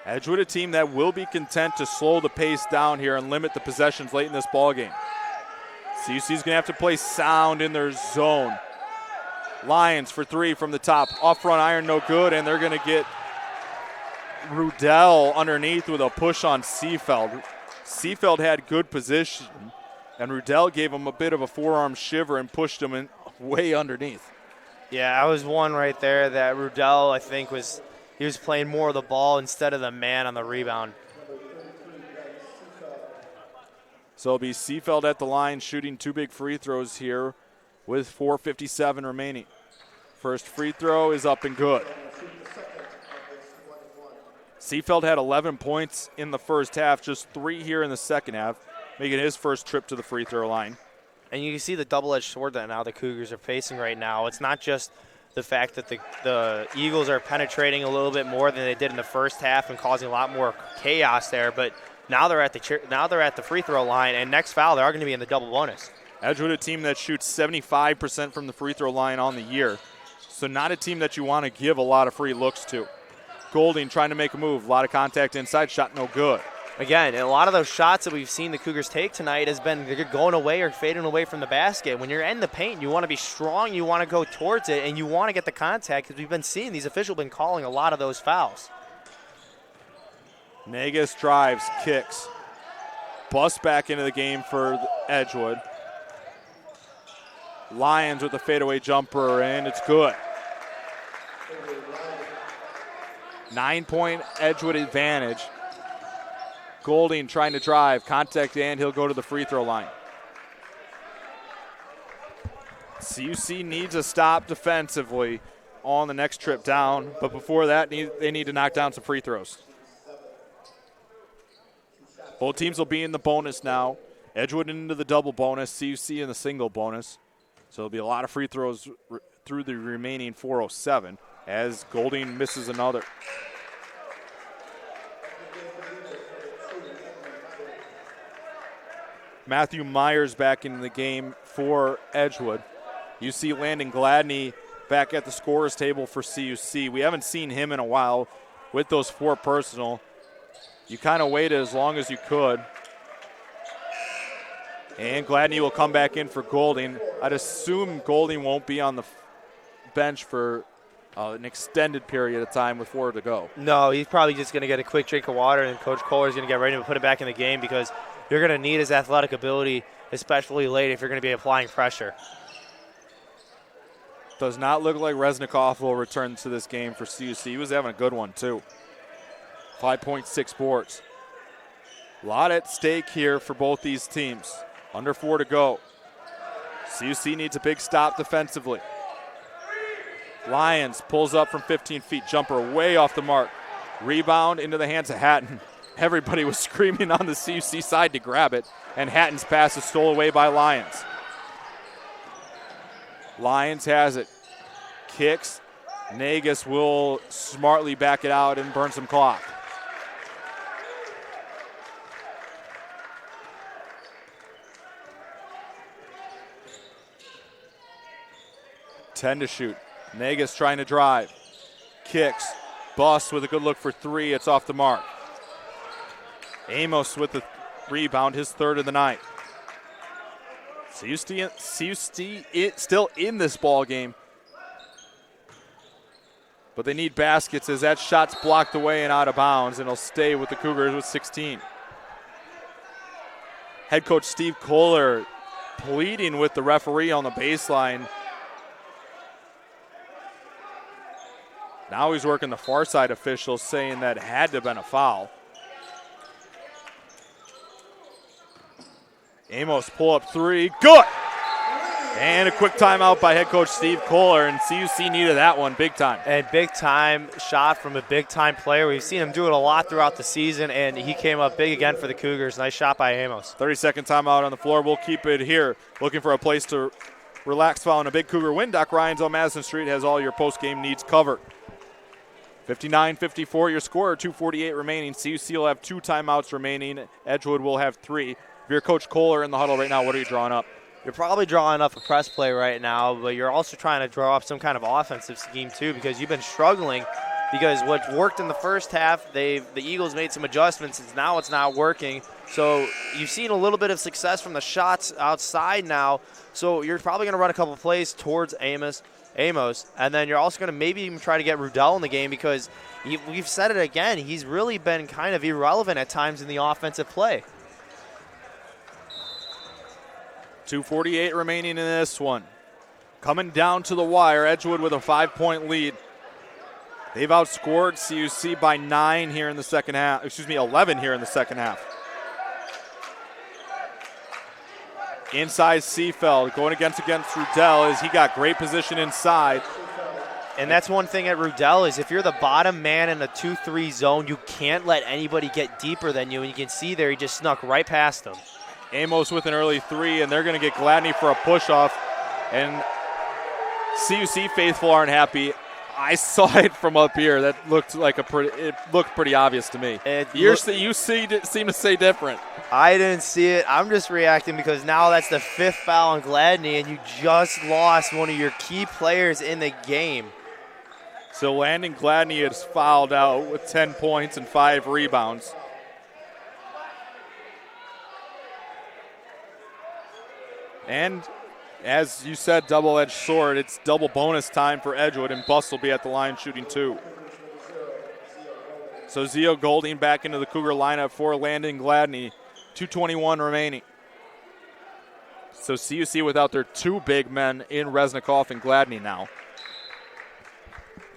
Edgewood, a team that will be content to slow the pace down here and limit the possessions late in this ball game. CUC is going to have to play sound in their zone. Lions for 3 from the top. Off front iron, no good, and they're going to get Rudell underneath with a push on Seefeld. Seefeld had good position, and Rudell gave him a bit of a forearm shiver and pushed him in way underneath. Yeah, I was one right there that Rudell, I think, was playing more of the ball instead of the man on the rebound. So it'll be Seefeld at the line shooting 2 big free throws here with 4:57 remaining. First free throw is up and good. Seefeld had 11 points in the first half, just 3 here in the second half, making his first trip to the free throw line. And you can see the double-edged sword that now the Cougars are facing right now. It's not just the fact that the Eagles are penetrating a little bit more than they did in the first half and causing a lot more chaos there, but now they're at the free throw line, and next foul they are going to be in the double bonus. Edgewood, a team that shoots 75% from the free throw line on the year, so not a team that you want to give a lot of free looks to. Golding trying to make a move, a lot of contact inside, shot no good. Again, a lot of those shots that we've seen the Cougars take tonight has been they're going away or fading away from the basket. When you're in the paint, you want to be strong, you want to go towards it, and you want to get the contact because we've been seeing these officials been calling a lot of those fouls. Negus drives, kicks. Bust back into the game for Edgewood. Lions with a fadeaway jumper, and it's good. 9-point Edgewood advantage. Golding trying to drive, contact, and he'll go to the free throw line. CUC needs a stop defensively on the next trip down, but before that, they need to knock down some free throws. Both teams will be in the bonus now. Edgewood into the double bonus, CUC in the single bonus. So there'll be a lot of free throws through the remaining 4:07 as Golding misses another. Matthew Myers back in the game for Edgewood. You see Landon Gladney back at the scorer's table for CUC. We haven't seen him in a while with those 4 personal. You kind of waited as long as you could. And Gladney will come back in for Golding. I'd assume Golding won't be on the bench for an extended period of time with 4 to go. No, he's probably just going to get a quick drink of water, and Coach Kohler is going to get ready to put it back in the game because you're going to need his athletic ability, especially late if you're going to be applying pressure. Does not look like Resnikoff will return to this game for CUC. He was having a good one, too. 5.6 boards. A lot at stake here for both these teams. Under 4 to go. CUC needs a big stop defensively. Lions pulls up from 15 feet. Jumper way off the mark. Rebound into the hands of Hatton. Everybody was screaming on the CUC side to grab it, and Hatton's pass is stolen away by Lyons. Lyons has it. Kicks. Nagus will smartly back it out and burn some clock. Ten to shoot. Nagus trying to drive. Kicks. Busts with a good look for three. It's off the mark. Amos with the rebound, his third of the night. CUC still in this ball game. But they need baskets as that shot's blocked away and out of bounds, and it'll stay with the Cougars with 16. Head coach Steve Kohler pleading with the referee on the baseline. Now he's working the far side officials, saying that had to have been a foul. Amos pull up three, good! And a quick timeout by head coach Steve Kohler, and CUC needed that one big time. And big time shot from a big time player. We've seen him do it a lot throughout the season, and he came up big again for the Cougars. Nice shot by Amos. 30-second timeout on the floor. We'll keep it here. Looking for a place to relax following a big Cougar win. Doc Ryan's on Madison Street has all your post-game needs covered. 59-54 your score, 2:48 remaining. CUC will have 2 timeouts remaining. Edgewood will have 3. If you're Coach Kohler in the huddle right now, what are you drawing up? You're probably drawing up a press play right now, but you're also trying to draw up some kind of offensive scheme too, because you've been struggling. Because what worked in the first half, the Eagles made some adjustments, and now it's not working. So you've seen a little bit of success from the shots outside now. So you're probably going to run a couple plays towards Amos, and then you're also going to maybe even try to get Rudell in the game, because we've said it again, he's really been kind of irrelevant at times in the offensive play. 2:48 remaining in this one. Coming down to the wire, Edgewood with a 5-point lead. They've outscored CUC by 9 here in the second half. 11 here in the second half. Inside Seafeld, going against Rudell as he got great position inside. And that's one thing at Rudell is if you're the bottom man in a 2-3 zone, you can't let anybody get deeper than you. And you can see there he just snuck right past them. Amos with an early 3, and they're going to get Gladney for a push-off. And CUC faithful aren't happy. I saw it from up here. That looked like it looked pretty obvious to me. You seem to say different. I didn't see it. I'm just reacting because now that's the 5th foul on Gladney, and you just lost one of your key players in the game. So Landon Gladney is fouled out with 10 points and 5 rebounds. And as you said, double-edged sword. It's double bonus time for Edgewood, and Buss will be at the line shooting 2. So Zio Golding back into the Cougar lineup for Landon Gladney. 2:21 remaining. So CUC without their 2 big men in Resnikoff and Gladney now.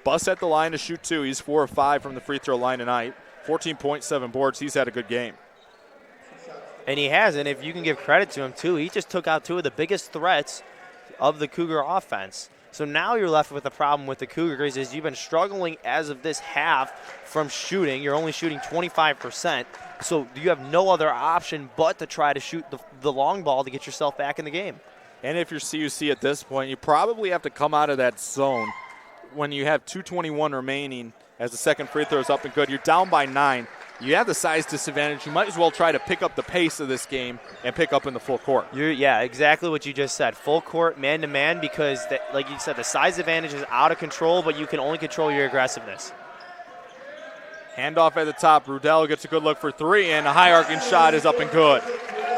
Buss at the line to shoot 2. He's 4 of 5 from the free throw line tonight. 14.7 boards. He's had a good game. And he has, and if you can give credit to him too, he just took out 2 of the biggest threats of the Cougar offense. So now you're left with a problem with the Cougars is you've been struggling as of this half from shooting. You're only shooting 25%. So you have no other option but to try to shoot the long ball to get yourself back in the game. And if you're CUC at this point, you probably have to come out of that zone when you have 2:21 remaining as the second free throw is up and good. You're down by 9. You have the size disadvantage. You might as well try to pick up the pace of this game and pick up in the full court. Yeah, exactly what you just said. Full court, man-to-man, because, like you said, the size advantage is out of control, but you can only control your aggressiveness. Handoff at the top. Rudell gets a good look for 3, and a high-arcing shot is up and good.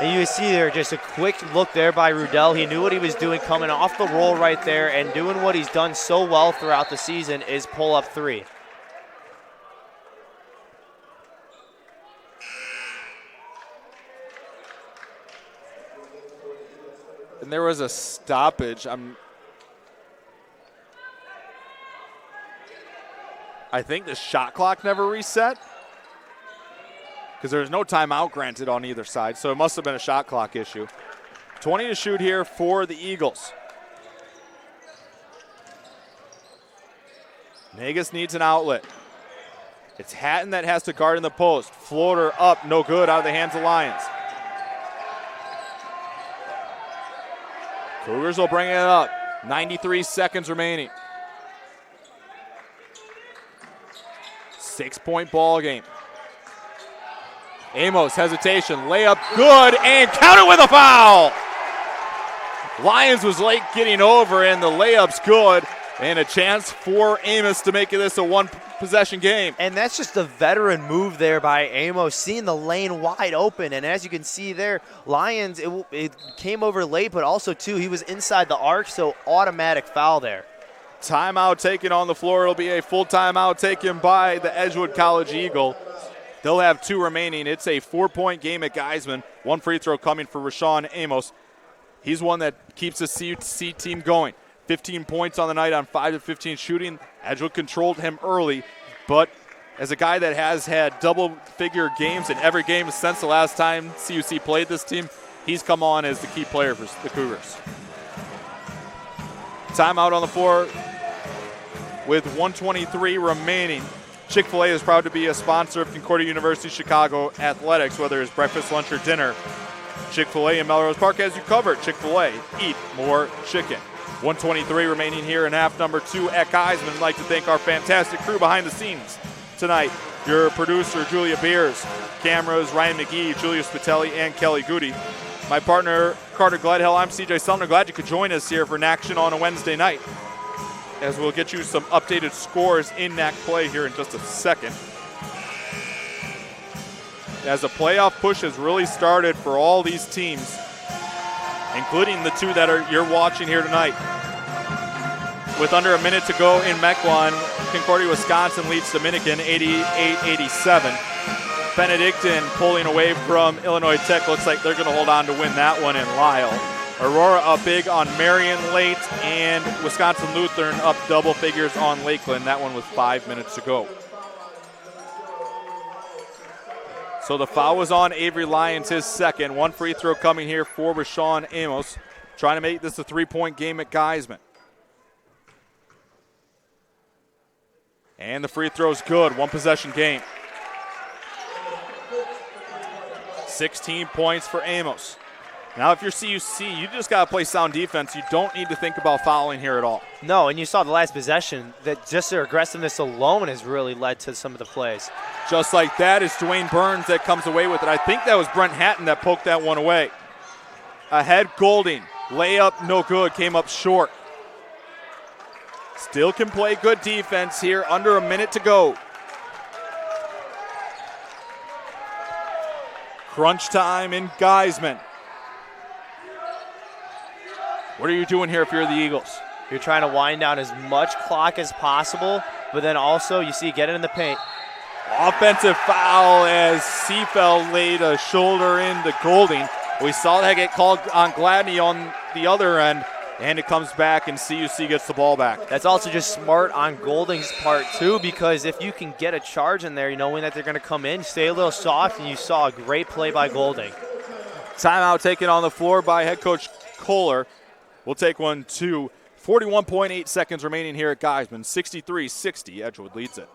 And you see there just a quick look there by Rudell. He knew what he was doing coming off the roll right there, and doing what he's done so well throughout the season is pull up 3. And there was a stoppage. I think the shot clock never reset because there was no timeout granted on either side, so it must have been a shot clock issue. 20 to shoot here for the Eagles. Nagus needs an outlet. It's Hatton that has to guard in the post. Floater up, no good, out of the hands of Lions. Cougars will bring it up. 93 seconds remaining. 6-point ball game. Amos, hesitation, layup good, and counted with a foul. Lions was late getting over, and the layup's good, and a chance for Amos to make this a one-possession game. And that's just a veteran move there by Amos, seeing the lane wide open. And as you can see there, Lions, it came over late, but also, too, he was inside the arc, so automatic foul there. Timeout taken on the floor. It'll be a full timeout taken by the Edgewood College Eagle. They'll have 2 remaining. It's a 4-point game at Geisman. 1 free throw coming for Rashawn Amos. He's one that keeps the CUC team going. 15 points on the night on 5 of 15 shooting. Edgewood controlled him early, but as a guy that has had double-figure games in every game since the last time CUC played this team, he's come on as the key player for the Cougars. Timeout on the floor with 1:23 remaining. Chick-fil-A is proud to be a sponsor of Concordia University Chicago athletics, whether it's breakfast, lunch, or dinner. Chick-fil-A in Melrose Park has you covered. Chick-fil-A, eat more chicken. 1:23 remaining here in half number 2 at Geisman. I'd like to thank our fantastic crew behind the scenes tonight. Your producer, Julia Beers. Cameras, Ryan McGee, Julius Spitelli, and Kelly Goody. My partner, Carter Gledhill. I'm CJ Sumner. Glad you could join us here for NACC on a Wednesday night, as we'll get you some updated scores in NACC play here in just a second. As the playoff push has really started for all these teams, including the 2 that you're watching here tonight. With under a minute to go in Mequon, Concordia, Wisconsin leads Dominican 88-87. Benedictine pulling away from Illinois Tech. Looks like they're going to hold on to win that one in Lyle. Aurora up big on Marion late, and Wisconsin Lutheran up double figures on Lakeland. That one with 5 minutes to go. So the foul was on Avery Lyons, his second. 1 free throw coming here for Rashawn Amos, trying to make this a 3-point game at Geisman. And the free throw's good. 1 possession game. 16 points for Amos. Now, if you're CUC, you just got to play sound defense. You don't need to think about fouling here at all. No, and you saw the last possession that just their aggressiveness alone has really led to some of the plays. Just like that is Dwayne Burns that comes away with it. I think that was Brent Hatton that poked that one away. Ahead Golding. Layup, no good. Came up short. Still can play good defense here. Under a minute to go. Crunch time in Geisman. What are you doing here if you're the Eagles? You're trying to wind down as much clock as possible, but then also you see get it in the paint. Offensive foul as Seafeld laid a shoulder into Golding. We saw that get called on Gladney on the other end, and it comes back and CUC gets the ball back. That's also just smart on Golding's part too, because if you can get a charge in there, you knowing that they're going to come in, stay a little soft, and you saw a great play by Golding. Timeout taken on the floor by head coach Kohler. We'll take one, 2. 41.8 seconds remaining here at Geisman. 63-60, Edgewood leads it.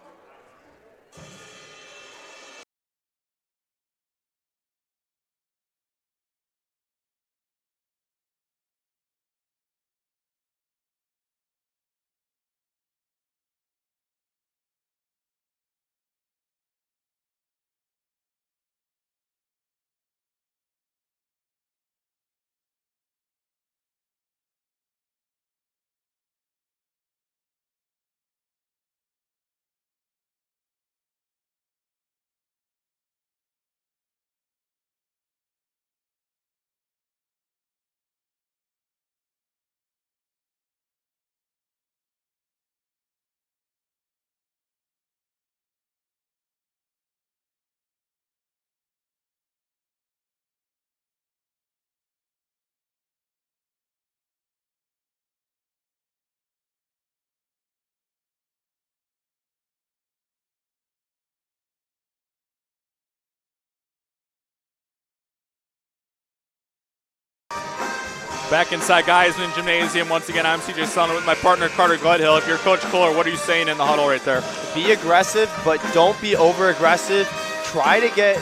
Back inside Geisman Gymnasium. Once again, I'm CJ Sun with my partner Carter Gledhill. If you're Coach Kohler, what are you saying in the huddle right there? Be aggressive, but don't be over-aggressive. Try to get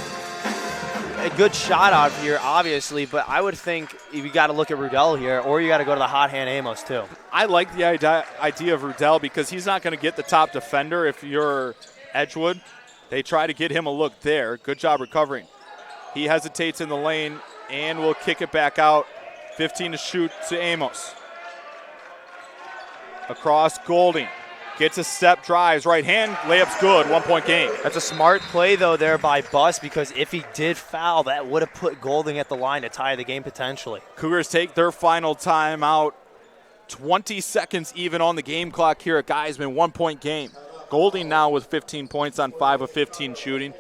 a good shot out here, obviously, but I would think you got to look at Rudell here, or you got to go to the hot hand Amos too. I like the idea of Rudell because he's not going to get the top defender if you're Edgewood. They try to get him a look there. Good job recovering. He hesitates in the lane and will kick it back out. 15 to shoot to Amos. Across Golding. Gets a step, drives, right hand, layup's good, 1 point game. That's a smart play, though, there by Buss, because if he did foul, that would have put Golding at the line to tie the game potentially. Cougars take their final timeout. 20 seconds even on the game clock here at Geisman, 1 point game. Golding now with 15 points on 5 of 15 shooting.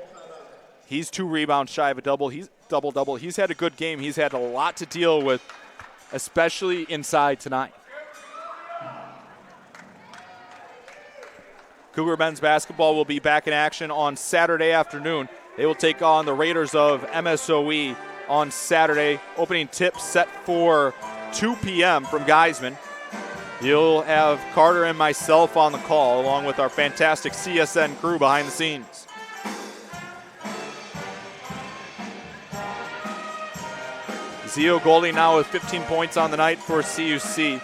He's 2 rebounds shy of a double. He's double-double. He's had a good game. He's had a lot to deal with, especially inside tonight. Cougar men's basketball will be back in action on Saturday afternoon. They will take on the Raiders of MSOE on Saturday. Opening tip set for 2 p.m. from Geisman. You'll have Carter and myself on the call, along with our fantastic CSN crew behind the scenes. Zio Golding now with 15 points on the night for CUC.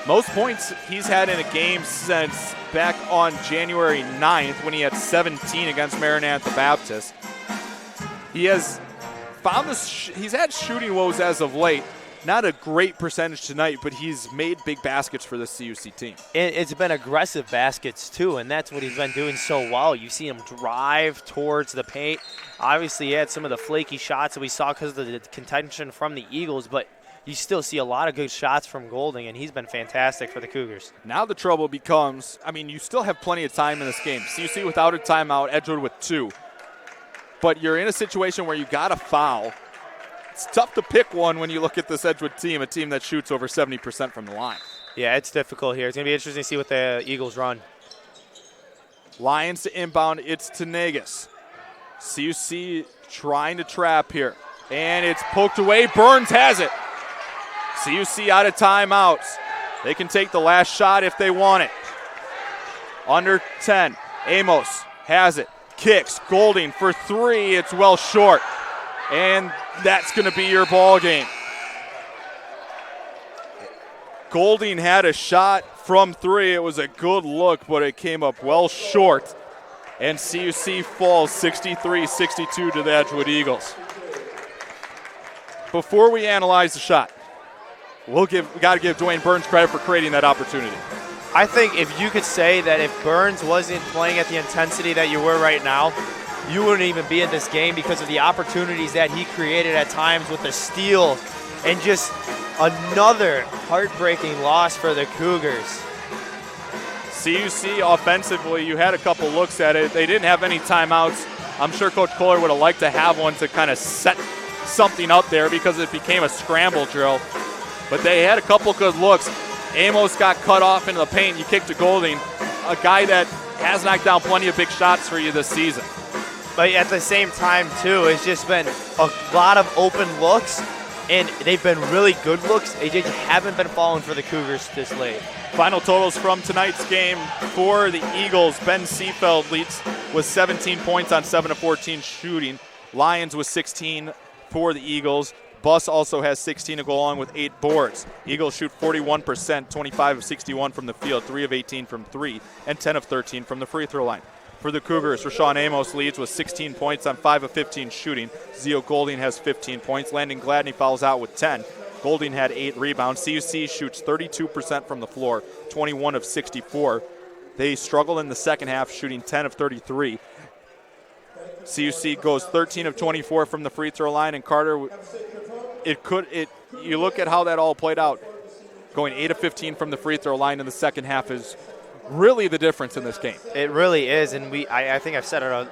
Most points he's had in a game since back on January 9th when he had 17 against Maranatha Baptist. He has found this. He's had shooting woes as of late. Not a great percentage tonight, but he's made big baskets for the CUC team. It's been aggressive baskets, too, and that's what he's been doing so well. You see him drive towards the paint. Obviously, he had some of the flaky shots that we saw because of the contention from the Eagles, but you still see a lot of good shots from Golding, and he's been fantastic for the Cougars. Now the trouble becomes, you still have plenty of time in this game. CUC without a timeout, Edgewood with 2. But you're in a situation where you got to foul. It's tough to pick one when you look at this Edgewood team, a team that shoots over 70% from the line. Yeah, it's difficult here. It's going to be interesting to see what the Eagles run. Lions to inbound, it's to Negus. CUC trying to trap here. And it's poked away. Burns has it. CUC out of timeouts. They can take the last shot if they want it. Under 10. Amos has it. Kicks. Golding for 3. It's well short. And that's going to be your ball game. Golding had a shot from 3. It was a good look, but it came up well short. And CUC falls 63-62 to the Edgewood Eagles. Before we analyze the shot, we got to give Dwayne Burns credit for creating that opportunity. I think if you could say that if Burns wasn't playing at the intensity that you were right now, you wouldn't even be in this game because of the opportunities that he created at times with the steal and just another heartbreaking loss for the Cougars. CUC offensively, you had a couple looks at it. They didn't have any timeouts. I'm sure Coach Kohler would have liked to have one to kind of set something up there because it became a scramble drill. But they had a couple good looks. Amos got cut off into the paint. You kicked to Golding, a guy that has knocked down plenty of big shots for you this season. But at the same time, too, it's just been a lot of open looks, and they've been really good looks. They just haven't been falling for the Cougars this late. Final totals from tonight's game for the Eagles. Ben Seefeld leads with 17 points on 7 of 14 shooting. Lions with 16 for the Eagles. Buss also has 16 to go along with 8 boards. Eagles shoot 41%, 25 of 61 from the field, 3 of 18 from 3, and 10 of 13 from the free throw line. For the Cougars, Rashawn Amos leads with 16 points on 5 of 15 shooting. Zio Golding has 15 points. Landon Gladney fouls out with 10. Golding had 8 rebounds. CUC shoots 32% from the floor, 21 of 64. They struggle in the second half, shooting 10 of 33. CUC goes 13 of 24 from the free throw line, and Carter, you look at how that all played out. Going 8 of 15 from the free throw line in the second half is really the difference in this game. It really is, and I think I've said it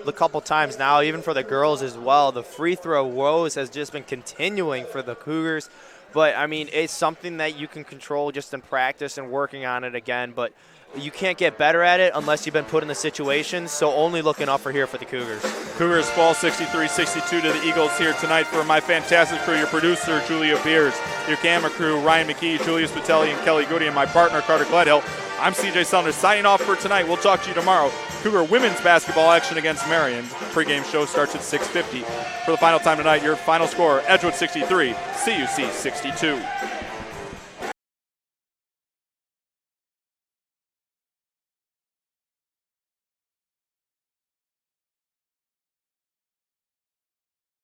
a couple times now, even for the girls as well. The free throw woes has just been continuing for the Cougars. But, I mean, it's something that you can control just in practice and working on it again. But you can't get better at it unless you've been put in the situations, so only looking up for here for the Cougars. Cougars fall 63-62 to the Eagles here tonight. For my fantastic crew, your producer, Julia Beers, your camera crew, Ryan McKee, Julius Patelli, and Kelly Goody, and my partner, Carter Gledhill. I'm CJ Sumner signing off for tonight. We'll talk to you tomorrow. Cougar women's basketball action against Marion. Pre-game show starts at 6:50. For the final time tonight, your final score, Edgewood 63, CUC 62.